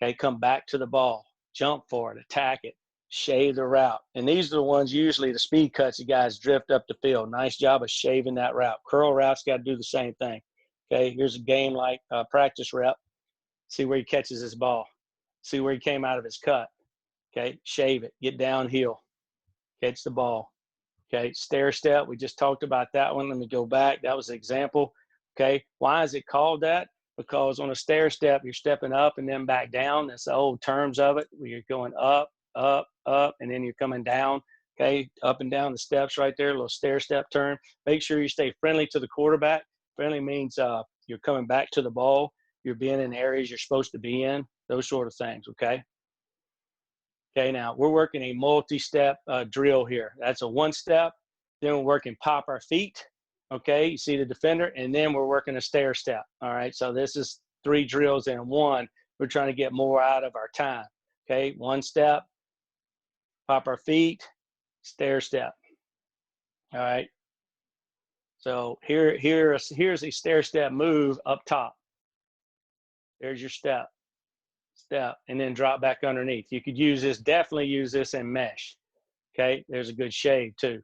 Okay, come back to the ball. Jump for it, attack it, shave the route. And these are the ones usually the speed cuts, you guys drift up the field. Nice job of shaving that route. Curl routes got to do the same thing. Okay, here's a game like practice rep. See where he catches his ball. See where he came out of his cut. Okay, shave it, get downhill, catch the ball. Okay, stair step, we just talked about that one. Let me go back. That was an example. Okay, why is it called that? Because on a stair step, you're stepping up and then back down. That's the old terms of it, where you're going up, up, up, and then you're coming down. Okay, up and down the steps right there, a little stair step turn. Make sure you stay friendly to the quarterback. Friendly means you're coming back to the ball. You're being in areas you're supposed to be in, those sort of things, okay? Okay, now we're working a multi-step drill here. That's a one step. Then we're working pop our feet. Okay, you see the defender, and then we're working a stair step. All right, so this is 3 drills in one. We're trying to get more out of our time. Okay, one step, pop our feet, stair step. All right, so here's a stair step move up top. There's your step, and then drop back underneath. You could use this, definitely use this in mesh. Okay, there's a good shave too.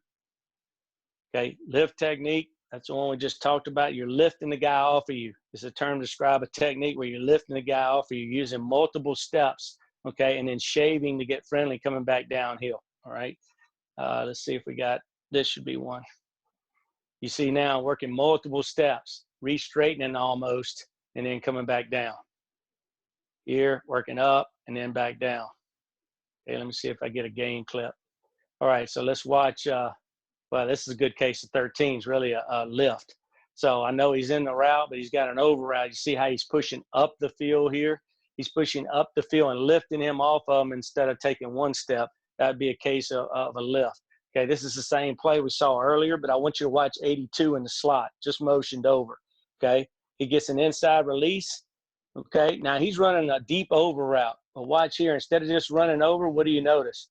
Okay, lift technique, that's the one we just talked about. You're lifting the guy off of you. It's a term to describe a technique where you're lifting the guy off of you using multiple steps, okay, and then shaving to get friendly, coming back downhill, all right? Let's see if we got, this should be one. You see now working multiple steps, re-straightening almost, and then coming back down. Here, working up, and then back down. Okay, let me see if I get a game clip. All right, so let's watch, well, this is a good case of 13. It's really a lift. So I know he's in the route, but he's got an over route. You see how he's pushing up the field here? He's pushing up the field and lifting him off of him instead of taking one step. That would be a case of a lift. Okay, this is the same play we saw earlier, but I want you to watch 82 in the slot, just motioned over. Okay, he gets an inside release. Okay, now he's running a deep over route. But watch here, instead of just running over, what do you notice?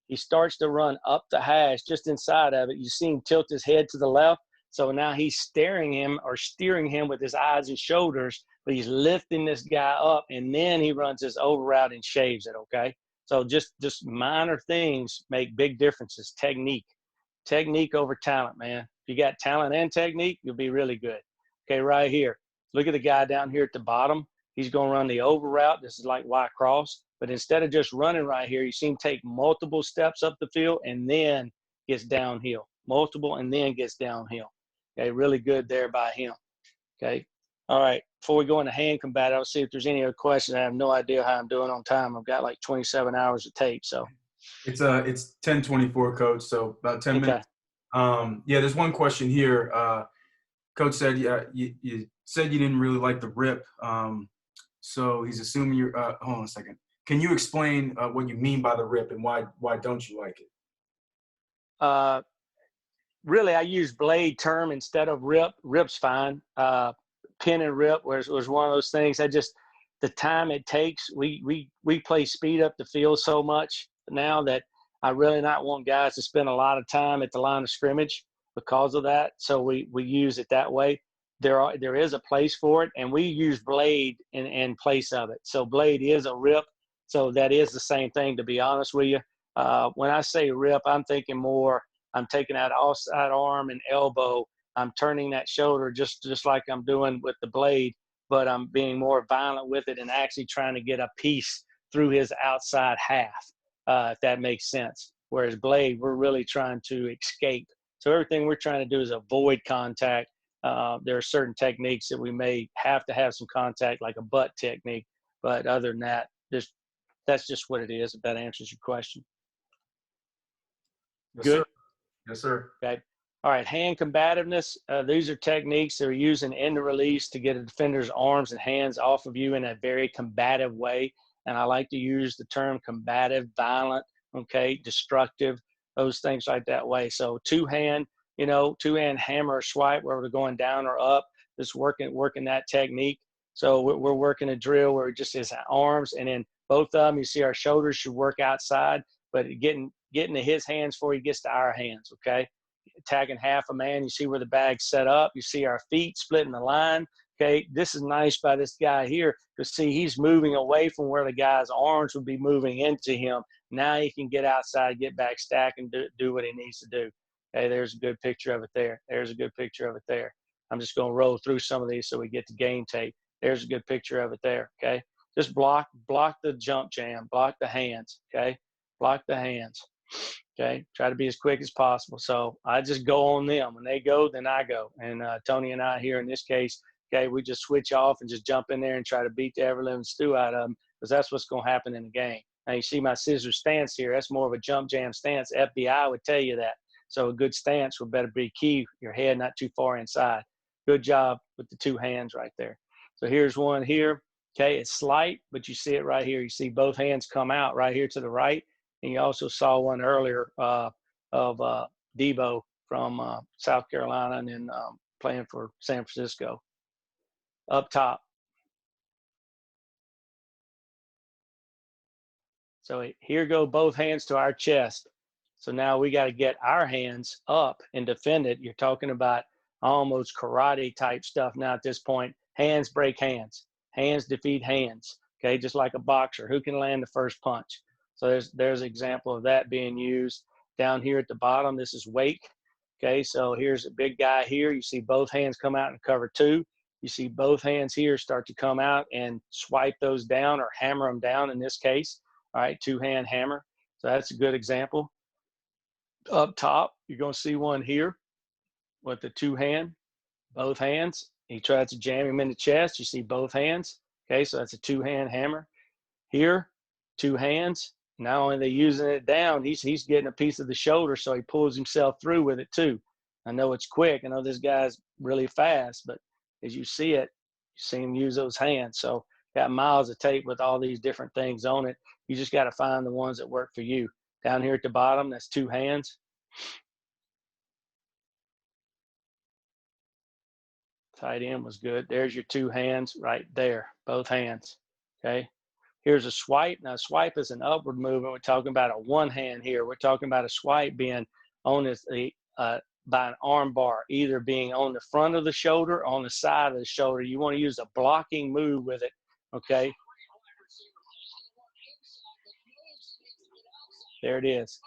He starts to run up the hash just inside of it. You see him tilt his head to the left. So now he's staring him or steering him with his eyes and shoulders, but he's lifting this guy up, and then he runs his over route and shaves it, okay? So just minor things make big differences. Technique over talent, man. If you got talent and technique, you'll be really good. Okay, right here. Look at the guy down here at the bottom. He's going to run the over route. This is like Y cross. But instead of just running right here, you see him take multiple steps up the field and then gets downhill. Multiple and then gets downhill. Okay, really good there by him. Okay. All right. Before we go into hand combat, I'll see if there's any other questions. I have no idea how I'm doing on time. I've got like 27 hours of tape. So it's 10:24, Coach. So about 10 minutes. Yeah, there's one question here. Coach said, you said you didn't really like the rip. So he's assuming you're hold on a second. Can you explain what you mean by the rip and why don't you like it? Really, I use blade term instead of rip. Rip's fine. Pin and rip was one of those things. The time it takes, we play speed up the field so much now that I really not want guys to spend a lot of time at the line of scrimmage because of that. So we use it that way. There is a place for it, and we use blade in place of it. So blade is a rip. So that is the same thing, to be honest with you. When I say rip, I'm thinking more, I'm taking that outside arm and elbow. I'm turning that shoulder just like I'm doing with the blade, but I'm being more violent with it and actually trying to get a piece through his outside half, if that makes sense. Whereas blade, we're really trying to escape. So everything we're trying to do is avoid contact. There are certain techniques that we may have to have some contact, like a butt technique, but other than that, that's just what it is, if that answers your question. Yes, Good? sir. Yes, sir. Okay. All right, hand combativeness. These are techniques that are using in the release to get a defender's arms and hands off of you in a very combative way. And I like to use the term combative, violent, okay, destructive, those things like that way. So two-hand hammer or swipe where we're going down or up, just working that technique. So we're working a drill where it just is arms, and then both of them, you see our shoulders should work outside, but getting to his hands before he gets to our hands, okay? Tagging half a man, you see where the bag's set up, you see our feet splitting the line. Okay, this is nice by this guy here to see he's moving away from where the guy's arms would be moving into him. Now he can get outside, get back, stack, and do what he needs to do. Okay, there's a good picture of it there. There's a good picture of it there. I'm just going to roll through some of these so we get to game tape. There's a good picture of it there. Okay, just block the jump jam, block the hands. Okay, block the hands. Okay, try to be as quick as possible. So I just go on them. When they go, then I go. And Tony and I here in this case, okay, we just switch off and just jump in there and try to beat the ever-living stew out of them, because that's what's going to happen in the game. Now, you see my scissor stance here. That's more of a jump jam stance. FBI would tell you that. So a good stance would better be key, your head not too far inside. Good job with the two hands right there. So here's one here. Okay, it's slight, but you see it right here. You see both hands come out right here to the right. And you also saw one earlier of Debo from South Carolina and then playing for San Francisco. Up top. So here go both hands to our chest. So now we got to get our hands up and defend it. You're talking about almost karate type stuff now at this point. Hands break hands. Hands defeat hands. Okay, just like a boxer. Who can land the first punch? So there's an example of that being used. Down here at the bottom, this is wake. Okay, so here's a big guy here. You see both hands come out and cover two. You see both hands here start to come out and swipe those down or hammer them down in this case. All right, two-hand hammer. So that's a good example. Up top, you're going to see one here with the two-hand, both hands. He tries to jam him in the chest. You see both hands. Okay, so that's a two-hand hammer. Here, two hands. Not only are they using it down, he's getting a piece of the shoulder, so he pulls himself through with it too. I know it's quick. I know this guy's really fast, but as you see it, you see him use those hands. So got miles of tape with all these different things on it. You just got to find the ones that work for you. Down here at the bottom, that's two hands. Tight end was good. There's your two hands right there, both hands. Okay. Here's a swipe. Now, swipe is an upward movement. We're talking about a one hand here. We're talking about a swipe being on by an arm bar, either being on the front of the shoulder or on the side of the shoulder. You want to use a blocking move with it, okay? There it is.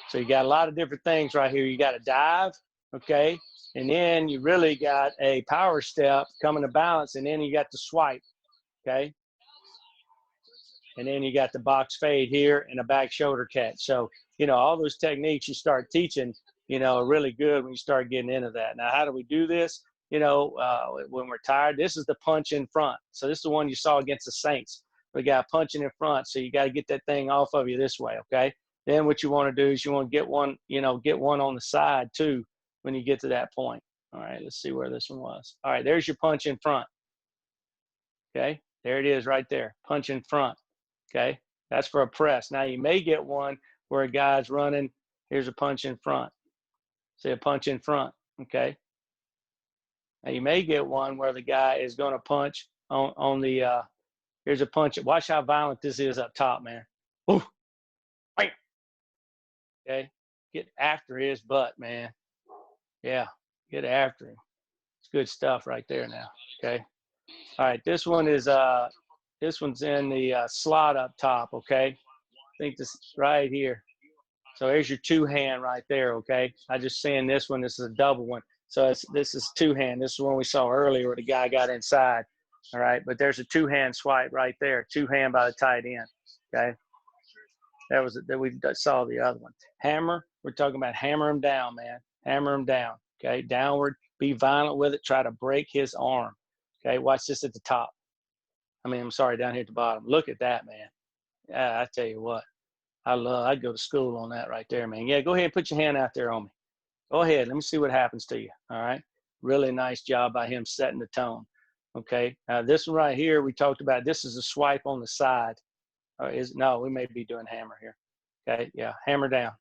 So you got a lot of different things right here. You got a dive, okay? And then you really got a power step coming to balance, and then you got the swipe, okay? And then you got the box fade here and a back shoulder catch. So, all those techniques you start teaching, are really good when you start getting into that. Now, how do we do this? When we're tired, this is the punch in front. So this is the one you saw against the Saints. We got punching in front. So you got to get that thing off of you this way, okay? Then what you want to do is you want to get one, get one on the side too when you get to that point. All right, let's see where this one was. All right, there's your punch in front. Okay, there it is right there, punch in front. Okay, that's for a press. Now you may get one where a guy's running. Here's a punch in front. See a punch in front. Okay. Now you may get one where the guy is going to punch on the. Here's a punch. Watch how violent this is up top, man. Ooh. Okay, get after his butt, man. Yeah, get after him. It's good stuff right there now. Okay. All right, this one is this one's in the slot up top, okay? I think this right here. So there's your two hand right there, okay? I just saying this one, this is a double one. So this is two hand. This is one we saw earlier where the guy got inside, all right? But there's a two hand swipe right there, two hand by the tight end, okay? That we saw the other one. Hammer, we're talking about hammer him down, man. Hammer him down, okay? Downward, be violent with it, try to break his arm, okay? Watch this at the top. I'm sorry, down here at the bottom. Look at that, man. Yeah, I tell you what. I'd go to school on that right there, man. Yeah, go ahead and put your hand out there on me. Go ahead. Let me see what happens to you. All right. Really nice job by him setting the tone. Okay. Now this one right here, we talked about, this is a swipe on the side. No, we may be doing hammer here. Okay. Yeah. Hammer down.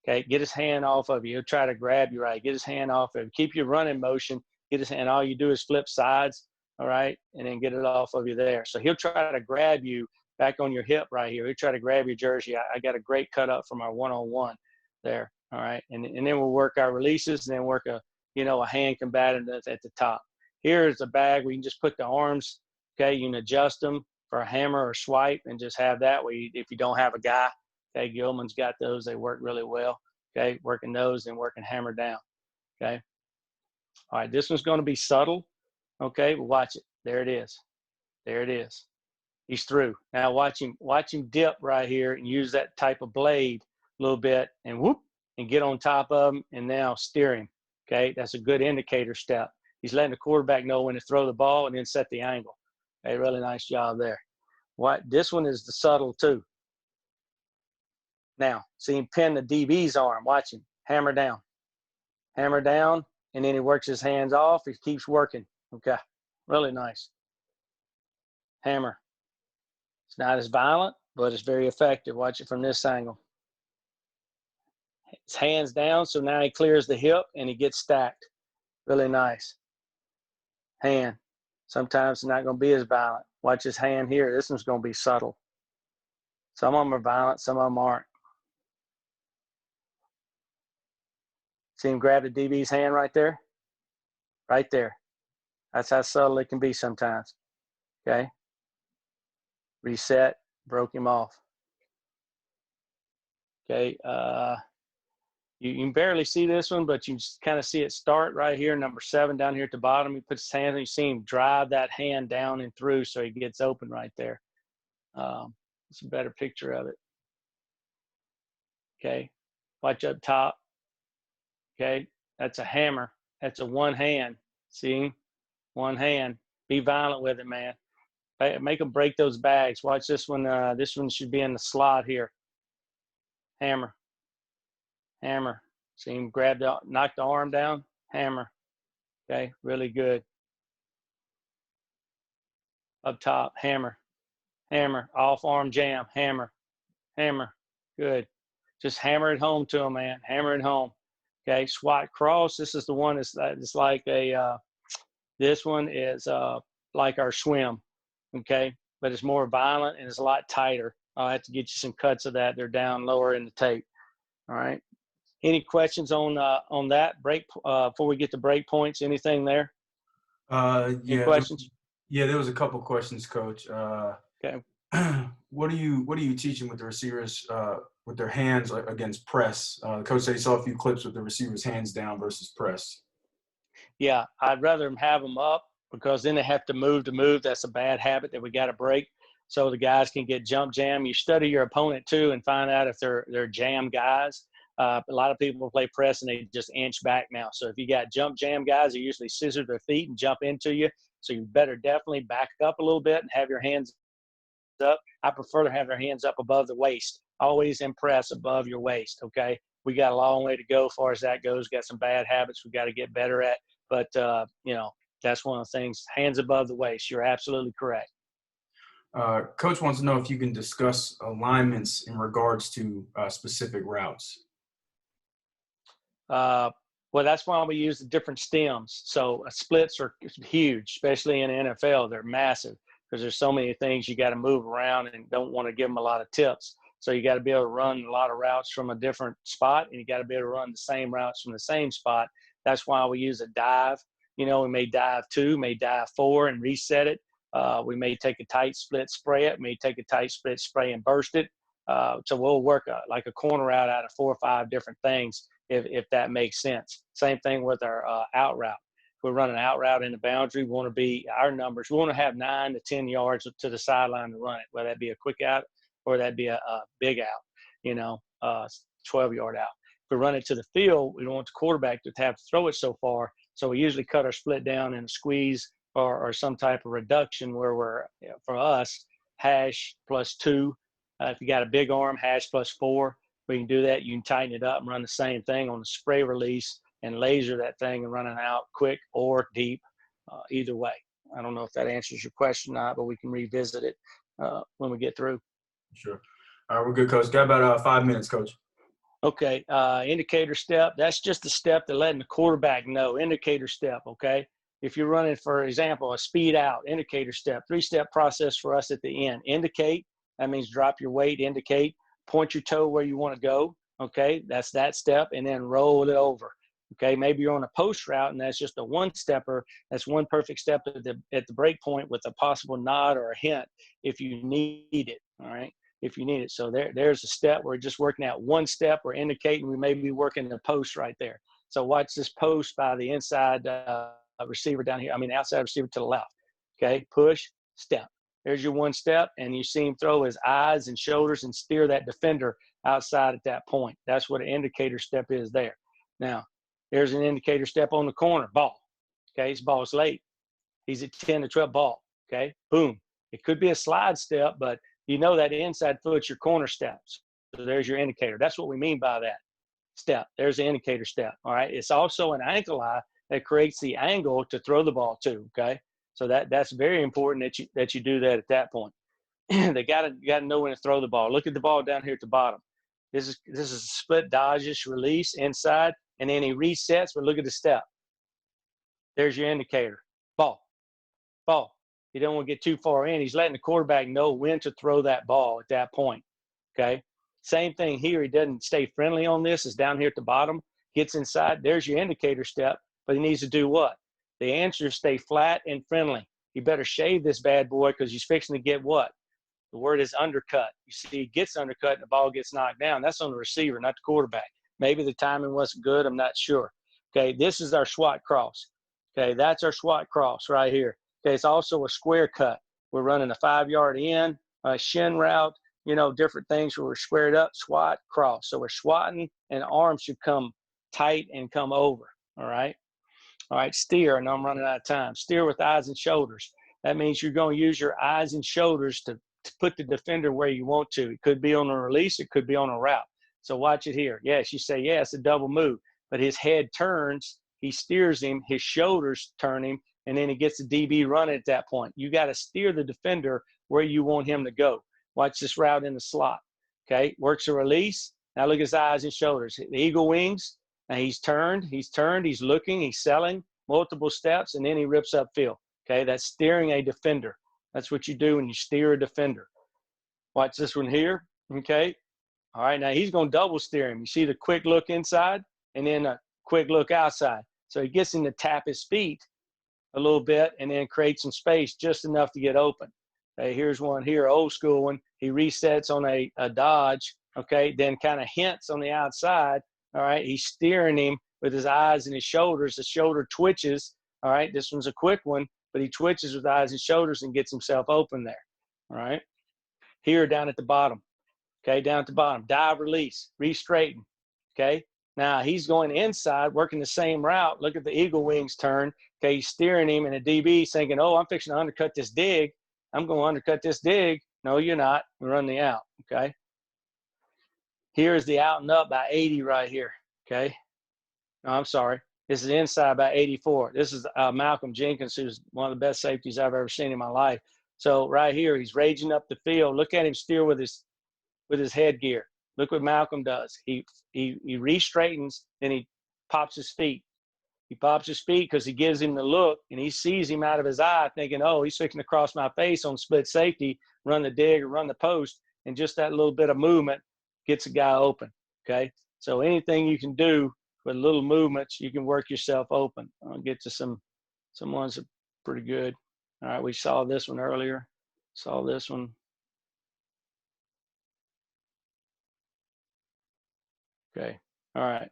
Okay. Get his hand off of you. He'll try to grab you, right? Get his hand off of you. Keep your running motion. Get his hand. All you do is flip sides. All right. And then get it off of you there. So he'll try to grab you back on your hip right here. He'll try to grab your jersey. I got a great cut up from our one-on-one there. All right. And then we'll work our releases and then work a hand combatant at the top. Here's a bag where you can just put the arms. Okay. You can adjust them for a hammer or swipe and just have that if you don't have a guy. Okay. Gilman's got those. They work really well. Okay. Working those and working hammer down. Okay. All right. This one's going to be subtle. Okay. But watch it. There it is. There it is. He's through. Now watch him dip right here and use that type of blade a little bit and whoop and get on top of him and now steer him. Okay. That's a good indicator step. He's letting the quarterback know when to throw the ball and then set the angle. A really nice job there. This one is the subtle too. Now, see him pin the DB's arm. Watch him. Hammer down. Hammer down, and then he works his hands off. He keeps working. Okay. Really nice. Hammer. It's not as violent, but it's very effective. Watch it from this angle. His hands down, so now he clears the hip, and he gets stacked. Really nice. Hand. Sometimes it's not going to be as violent. Watch his hand here. This one's going to be subtle. Some of them are violent. Some of them aren't. See him grab the DB's hand right there? Right there. That's how subtle it can be sometimes. Okay? Reset. Broke him off. Okay? You can barely see this one, but you kind of see it start right here, number 7 down here at the bottom. He puts his hand, and you see him drive that hand down and through so he gets open right there. It's a better picture of it. Okay. Watch up top. Okay. That's a hammer. That's a one hand. See? One hand. Be violent with it, man. Make them break those bags. Watch this one. This one should be in the slot here. Hammer. Hammer. See him knock the arm down. Hammer. Okay, really good. Up top, hammer. Hammer. Off arm jam. Hammer. Hammer. Good. Just hammer it home to him, man. Hammer it home. Okay, SWAT cross. This is the one that's like this one is like our swim. Okay, but it's more violent and it's a lot tighter. I'll have to get you some cuts of that. They're down lower in the tape. All right. Any questions on that break before we get to break points? Anything there? Yeah. Any questions? There was a couple questions, Coach. Okay. What are you teaching with the receivers with their hands against press? Coach said he saw a few clips with the receivers' hands down versus press. Yeah, I'd rather have them up because then they have to move. That's a bad habit that we got to break. So the guys can get jump jam. You study your opponent too and find out if they're jam guys. A lot of people play press and they just inch back now. So if you got jump jam guys, they usually scissor their feet and jump into you. So you better definitely back up a little bit and have your hands up. I prefer to have their hands up above the waist. Always impress above your waist, okay? We got a long way to go as far as that goes. Got some bad habits we got to get better at. But, that's one of the things. Hands above the waist. You're absolutely correct. Coach wants to know if you can discuss alignments in regards to specific routes. Well, that's why we use the different stems. So splits are huge, especially in the NFL. They're massive because there's so many things you got to move around and don't want to give them a lot of tips. So you got to be able to run a lot of routes from a different spot, and you got to be able to run the same routes from the same spot. That's why we use a dive. We may dive 2, may dive 4 and reset it. We may take a tight split, spray it. May take a tight split, spray and burst it. So we'll work like a corner route out of 4 or 5 different things if that makes sense. Same thing with our out route. If we're running out route in the boundary, we want to be our numbers. We want to have 9 to 10 yards to the sideline to run it, whether that be a quick out or that be a big out, 12-yard out. If we run it to the field, we don't want the quarterback to have to throw it so far. So we usually cut our split down in a squeeze or some type of reduction where we're, for us, hash +2. If you got a big arm, hash +4. We can do that. You can tighten it up and run the same thing on the spray release. and laser that thing and running out quick or deep, either way. I don't know if that answers your question or not, but we can revisit it when we get through. Sure. All right, we're good, Coach. Got about 5 minutes, Coach. Okay, indicator step, that's just a step to letting the quarterback know, indicator step, okay? If you're running, for example, a speed out, indicator step, 3-step process for us at the end. Indicate, that means drop your weight, indicate, point your toe where you want to go, okay? That's that step, and then roll it over, okay? Maybe you're on a post route, and that's just a one-stepper. That's one perfect step at the break point with a possible nod or a hint if you need it, all right? If you need it. So there's a step. We're just working out one step. We're indicating we may be working the post right there. So watch this post by the inside receiver down here. I mean, outside receiver to the left. Okay, push, step. There's your one step, and you see him throw his eyes and shoulders and steer that defender outside at that point. That's what an indicator step is there. Now, there's an indicator step on the corner, ball. Okay, his ball's late. He's at 10 to 12 ball. Okay, boom. It could be a slide step, but you know that inside foot's your corner steps. So there's your indicator. That's what we mean by that step. There's the indicator step, all right? It's also an ankle eye that creates the angle to throw the ball to, okay? So that's very important that you do that at that point. They gotta know when to throw the ball. Look at the ball down here at the bottom. This is a split dodges, release inside, and then he resets, but look at the step. There's your indicator. Ball. You don't want to get too far in. He's letting the quarterback know when to throw that ball at that point, okay? Same thing here. He doesn't stay friendly on this. It's down here at the bottom. Gets inside. There's your indicator step, but he needs to do what? The answer is stay flat and friendly. You better shave this bad boy because he's fixing to get what? The word is undercut. You see, he gets undercut and the ball gets knocked down. That's on the receiver, not the quarterback. Maybe the timing wasn't good. I'm not sure. Okay, this is our SWAT cross. Okay, that's our SWAT cross right here. Okay, it's also a square cut. We're running a 5-yard in, a shin route, different things where we're squared up, SWAT, cross. So we're swatting, and arms should come tight and come over, all right? All right, steer, and I'm running out of time. Steer with eyes and shoulders. That means you're going to use your eyes and shoulders to put the defender where you want to. It could be on a release. It could be on a route. So watch it here. Yes, you say, yeah, it's a double move. But his head turns. He steers him. His shoulders turn him. And then he gets the DB running at that point. You got to steer the defender where you want him to go. Watch this route in the slot. Okay, works a release. Now look at his eyes and shoulders. The eagle wings. Now he's turned, he's looking, he's selling, multiple steps, and then he rips upfield. Okay, that's steering a defender. That's what you do when you steer a defender. Watch this one here. Okay, all right, now he's going to double steer him. You see the quick look inside and then a quick look outside. So he gets him to tap his feet a little bit and then create some space just enough to get open. Okay, here's one here, old school one. He resets on a dodge, okay, then kind of hints on the outside. All right, he's steering him with his eyes and his shoulders. The shoulder twitches. All right, this one's a quick one, but he twitches with eyes and shoulders and gets himself open there. All right, here down at the bottom. Okay, down at the bottom, dive, release, re-straighten. Okay, now he's going inside, working the same route. Look at the eagle wings turn. Okay, he's steering him, and the DB's thinking, oh, I'm fixing to undercut this dig. I'm going to undercut this dig. No, you're not. We run the out, okay? Here's the out and up by 80 right here, okay? No, I'm sorry. This is inside by 84. This is Malcolm Jenkins, who's one of the best safeties I've ever seen in my life. So right here, he's raging up the field. Look at him steer with his headgear. Look what Malcolm does. He re-straightens, then he pops his feet. He pops his feet because he gives him the look, and he sees him out of his eye thinking, oh, he's fixing to cross my face on split safety, run the dig or run the post, and just that little bit of movement gets a guy open, okay? So anything you can do with little movements, you can work yourself open. I'll get to some ones that are pretty good. All right, we saw this one earlier. Saw this one. Okay, all right.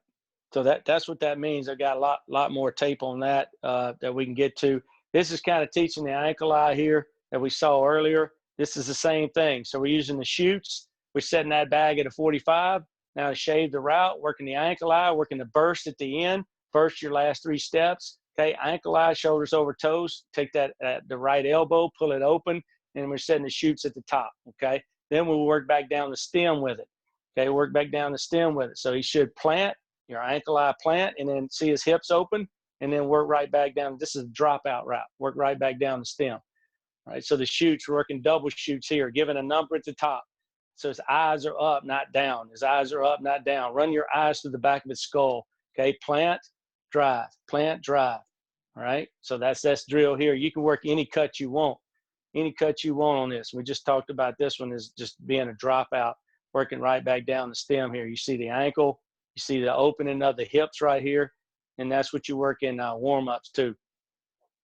So that's what that means. I've got a lot more tape on that that we can get to. This is kind of teaching the ankle eye here that we saw earlier. This is the same thing. So we're using the chutes. We're setting that bag at a 45. Now to shave the route, working the ankle eye, working the burst at the end. Burst your last 3 steps. Okay, ankle eye, shoulders over toes. Take that at the right elbow, pull it open, and we're setting the chutes at the top. Okay, then we'll work back down the stem with it. Okay, work back down the stem with it. So he should plant, your ankle eye plant, and then see his hips open, and then work right back down. This is a dropout route. Work right back down the stem. Right. So the shoots, we're working double shoots here, giving a number at the top. So his eyes are up, not down. His eyes are up, not down. Run your eyes to the back of his skull. Okay. Plant, drive, plant, drive. All right. So that's drill here. You can work any cut you want. Any cut you want on this. We just talked about this one is just being a dropout, working right back down the stem here. You see the ankle, you see the opening of the hips right here, and that's what you work in warm-ups too.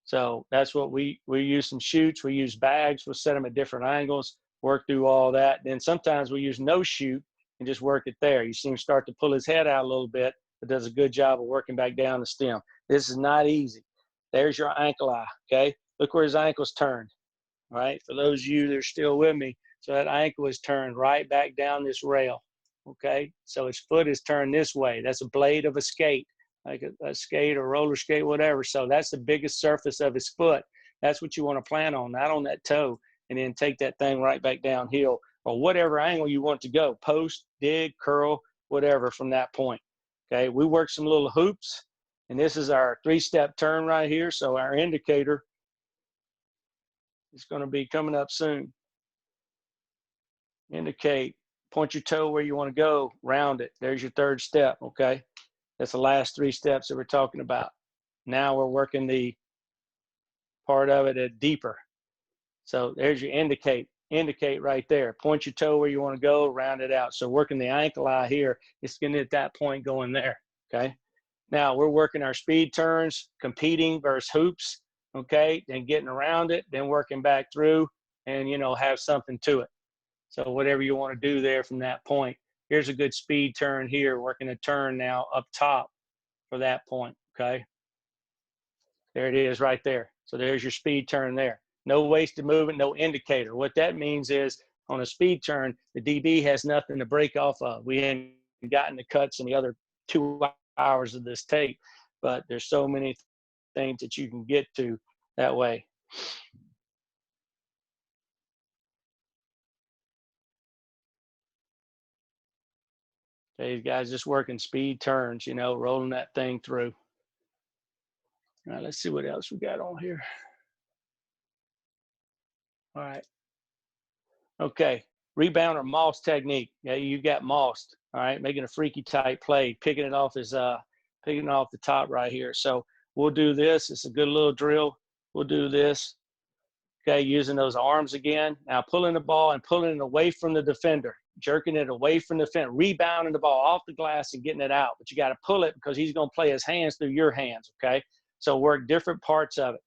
So that's what we use some shoots. We use bags. We'll set them at different angles, work through all that. Then sometimes we use no shoot and just work it there. You see him start to pull his head out a little bit, but does a good job of working back down the stem. This is not easy. There's your ankle eye, okay? Look where his ankle's turned, all right? For those of you that are still with me, so that ankle is turned right back down this rail, okay? So his foot is turned this way. That's a blade of a skate, like a skate or roller skate, whatever. So that's the biggest surface of his foot. That's what you want to plan on, not on that toe, and then take that thing right back downhill or whatever angle you want to go, post, dig, curl, whatever from that point, okay? We work some little hoops, and this is our 3-step turn right here. So our indicator is going to be coming up soon. Indicate, point your toe where you want to go, round it. There's your 3rd step, okay? That's the last 3 steps that we're talking about. Now we're working the part of it at deeper. So there's your indicate right there. Point your toe where you want to go, round it out. So working the ankle eye here, it's getting at that point going there, okay? Now we're working our speed turns, competing versus hoops, okay? Then getting around it, then working back through and, have something to it. So whatever you want to do there from that point. Here's a good speed turn here, working a turn now up top for that point, okay? There it is right there. So there's your speed turn there. No wasted movement, no indicator. What that means is on a speed turn, the DB has nothing to break off of. We ain't gotten the cuts in the other 2 hours of this tape, but there's so many things that you can get to that way. Okay, guys, just working speed turns, rolling that thing through. All right, let's see what else we got on here. All right. Okay, rebound or moss technique. Yeah, you got mossed. All right, making a freaky type play, picking it off the top right here. So we'll do this. It's a good little drill. We'll do this. Okay, using those arms again. Now pulling the ball and pulling it away from the defender, jerking it away from the defender, rebounding the ball off the glass and getting it out. But you got to pull it because he's going to play his hands through your hands, okay? So work different parts of it.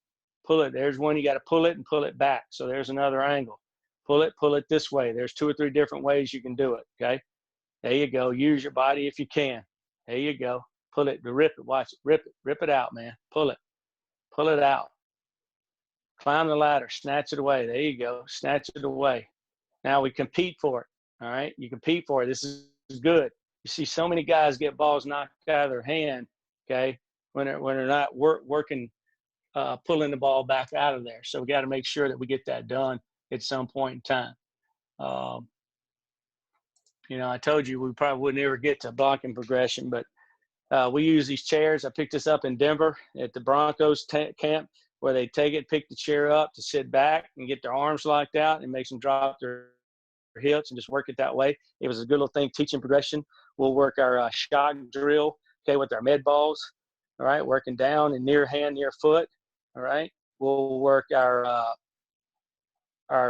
Pull it. There's one you got to pull it and pull it back. So there's another angle. Pull it this way. There's 2 or 3 different ways you can do it, okay? There you go. Use your body if you can. There you go. Pull it. Rip it. Watch it. Rip it. Rip it out, man. Pull it. Pull it out. Climb the ladder, snatch it away. There you go. Snatch it away. Now we compete for it. All right. You compete for it. This is good. You see so many guys get balls knocked out of their hand, okay, when they're not working, pulling the ball back out of there. So we got to make sure that we get that done at some point in time. I told you we probably wouldn't ever get to blocking progression, but we use these chairs. I picked this up in Denver at the Broncos camp, where they take it, pick the chair up to sit back and get their arms locked out and makes them drop their hips and just work it that way. It was a good little thing, teaching progression. We'll work our shock drill, okay, with our med balls, all right, working down and near hand, near foot, all right. We'll work our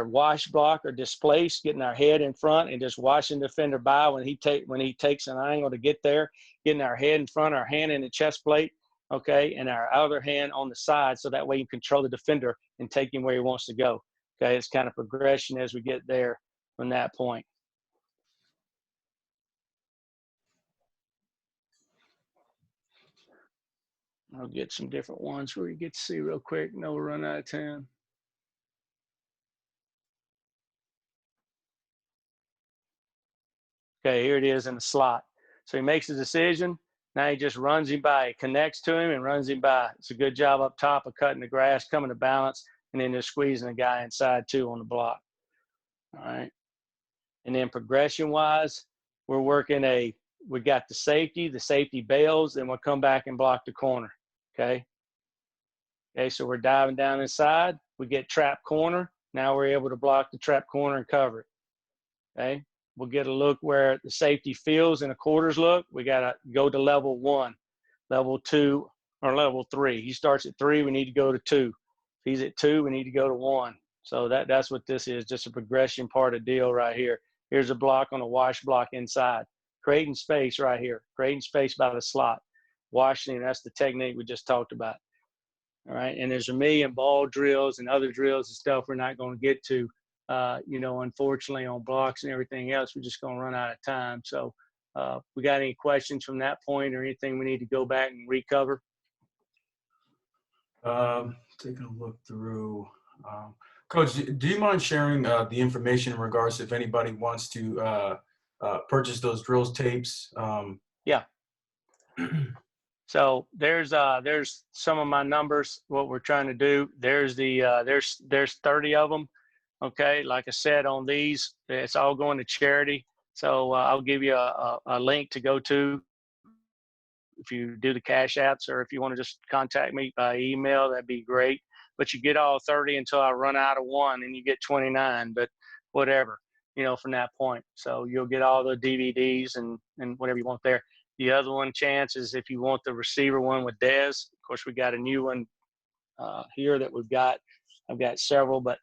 wash block or displace, getting our head in front and just washing the defender by when he takes an angle to get there, getting our head in front, our hand in the chest plate, okay, and our other hand on the side, so that way you control the defender and take him where he wants to go. Okay, it's kind of progression as we get there from that point. I'll get some different ones where you get to see real quick. No, we'll run out of time. Okay, here it is in the slot. So he makes a decision. Now he just runs him by. He connects to him and runs him by. It's a good job up top of cutting the grass, coming to balance, and then just squeezing the guy inside too on the block. All right. And then progression-wise, we're working a we got the safety bails, then we'll come back and block the corner. Okay. Okay. So we're diving down inside. We get trap corner. Now we're able to block the trap corner and cover it. Okay. We'll get a look where the safety feels in a quarters look. We got to go to level 1, level 2, or level 3. He starts at 3. We need to go to 2. If he's at 2, we need to go to 1. So that's what this is, just a progression part of deal right here. Here's a block on a wash block inside. Creating space right here. Creating space by the slot. Washing, that's the technique we just talked about. All right. And there's a million ball drills and other drills and stuff we're not going to get to. Unfortunately on blocks and everything else, we're just going to run out of time. So we got any questions from that point or anything we need to go back and recover? Taking a look through. Coach, do you mind sharing the information in regards to if anybody wants to purchase those drills tapes? Yeah. So there's some of my numbers, what we're trying to do. There's there's 30 of them. Okay. Like I said, on these, it's all going to charity. So I'll give you a link to go to if you do the cash apps, or if you want to just contact me by email, that'd be great. But you get all 30 until I run out of one, and you get 29, but whatever, from that point. So you'll get all the DVDs and whatever you want there. The other one chance is if you want the receiver one with Dez. Of course, we got a new one here that we've got. I've got several, but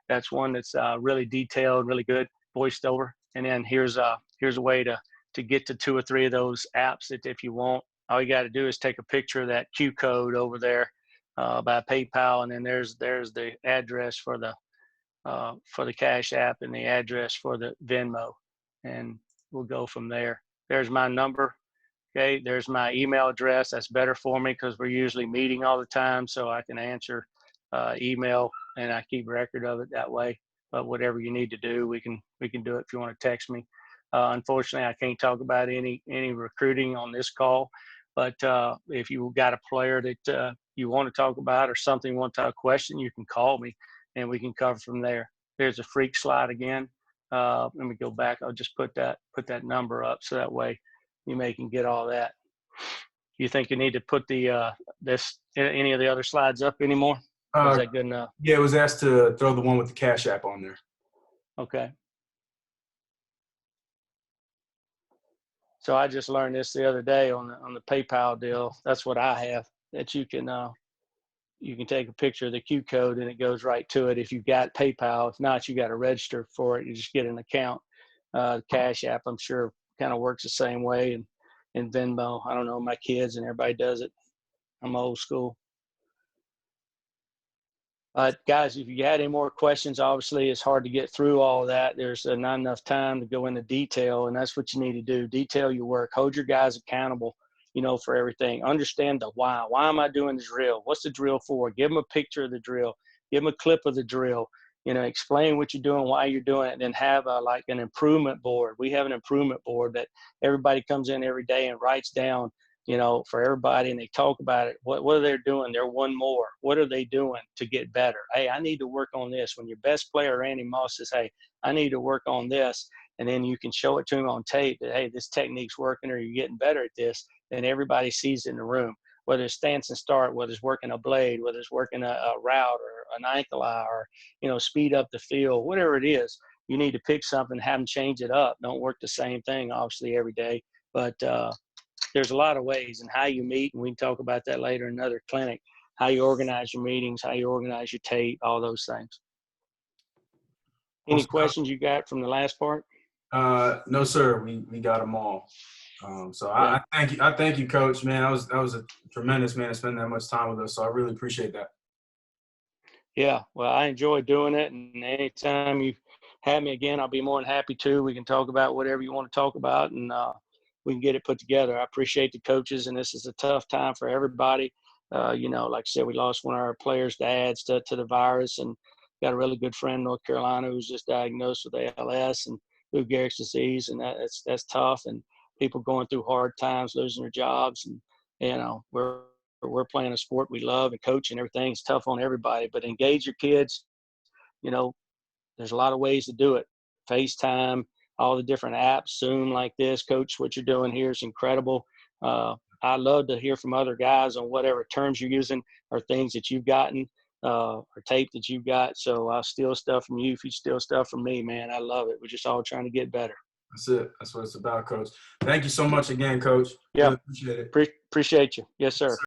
that's one that's really detailed, really good, voiced over. And then here's a way to get to 2 or 3 of those apps that if you want. All you got to do is take a picture of that Q code over there by PayPal, and then there's the address for the Cash App and the address for the Venmo, and we'll go from there. There's my number. Okay, there's my email address. That's better for me because we're usually meeting all the time, so I can answer email, and I keep record of it that way. But whatever you need to do, we can do it if you want to text me. Unfortunately, I can't talk about any recruiting on this call, but if you got a player that you want to talk about or something you want to question, you can call me, and we can cover from there. There's a freak slide again. Let me go back. I'll just put that number up so that way you can get all that. You think you need to put the any of the other slides up anymore? Is that good enough? Yeah, it was asked to throw the one with the Cash App on there. Okay. So I just learned this the other day on the PayPal deal. That's what I have, that you can take a picture of the Q code and it goes right to it if you've got PayPal. If not, you got to register for it. You just get an account. Cash App, I'm sure, kind of works the same way. And Venmo, I don't know, my kids and everybody does it. I'm old school. Guys, if you had any more questions, obviously it's hard to get through all of that. There's not enough time to go into detail, and that's what you need to do. Detail your work. Hold your guys accountable, for everything. Understand the why. Why am I doing this drill? What's the drill for? Give them a picture of the drill. Give them a clip of the drill. Explain what you're doing, why you're doing it, and then have like an improvement board. We have an improvement board that everybody comes in every day and writes down, for everybody, and they talk about it. What are they doing? They're one more. What are they doing to get better? Hey, I need to work on this. When your best player, Randy Moss, says, hey, I need to work on this, and then you can show it to him on tape that, hey, this technique's working or you're getting better at this, then everybody sees it in the room. Whether it's stance and start, whether it's working a blade, whether it's working a route or an ankle eye, or, speed up the field, whatever it is, you need to pick something, have them change it up. Don't work the same thing, obviously, every day. But there's a lot of ways, and how you meet, and we can talk about that later in another clinic, how you organize your meetings, how you organize your tape, all those things. Any questions you got from the last part? No, sir. We got them all. So yeah. I thank you, Coach. Man, that was a tremendous man to spend that much time with us. So I really appreciate that. Yeah, well, I enjoy doing it, and anytime you have me again, I'll be more than happy to. We can talk about whatever you want to talk about, and we can get it put together. I appreciate the coaches, and this is a tough time for everybody. Like I said, we lost one of our players' dads to the virus, and got a really good friend in North Carolina who's just diagnosed with ALS and Lou Gehrig's disease, and that's tough. And people going through hard times, losing their jobs, and we're playing a sport we love, and coach and everything. It's tough on everybody, but engage your kids. There's a lot of ways to do it. FaceTime, all the different apps, Zoom like this. Coach, what you're doing here is incredible. I love to hear from other guys on whatever terms you're using or things that you've gotten or tape that you've got. So I'll steal stuff from you if you steal stuff from me, man. I love it. We're just all trying to get better. That's it. That's what it's about, Coach. Thank you so much again, Coach. Yeah. Really appreciate it. Appreciate you. Yes, sir.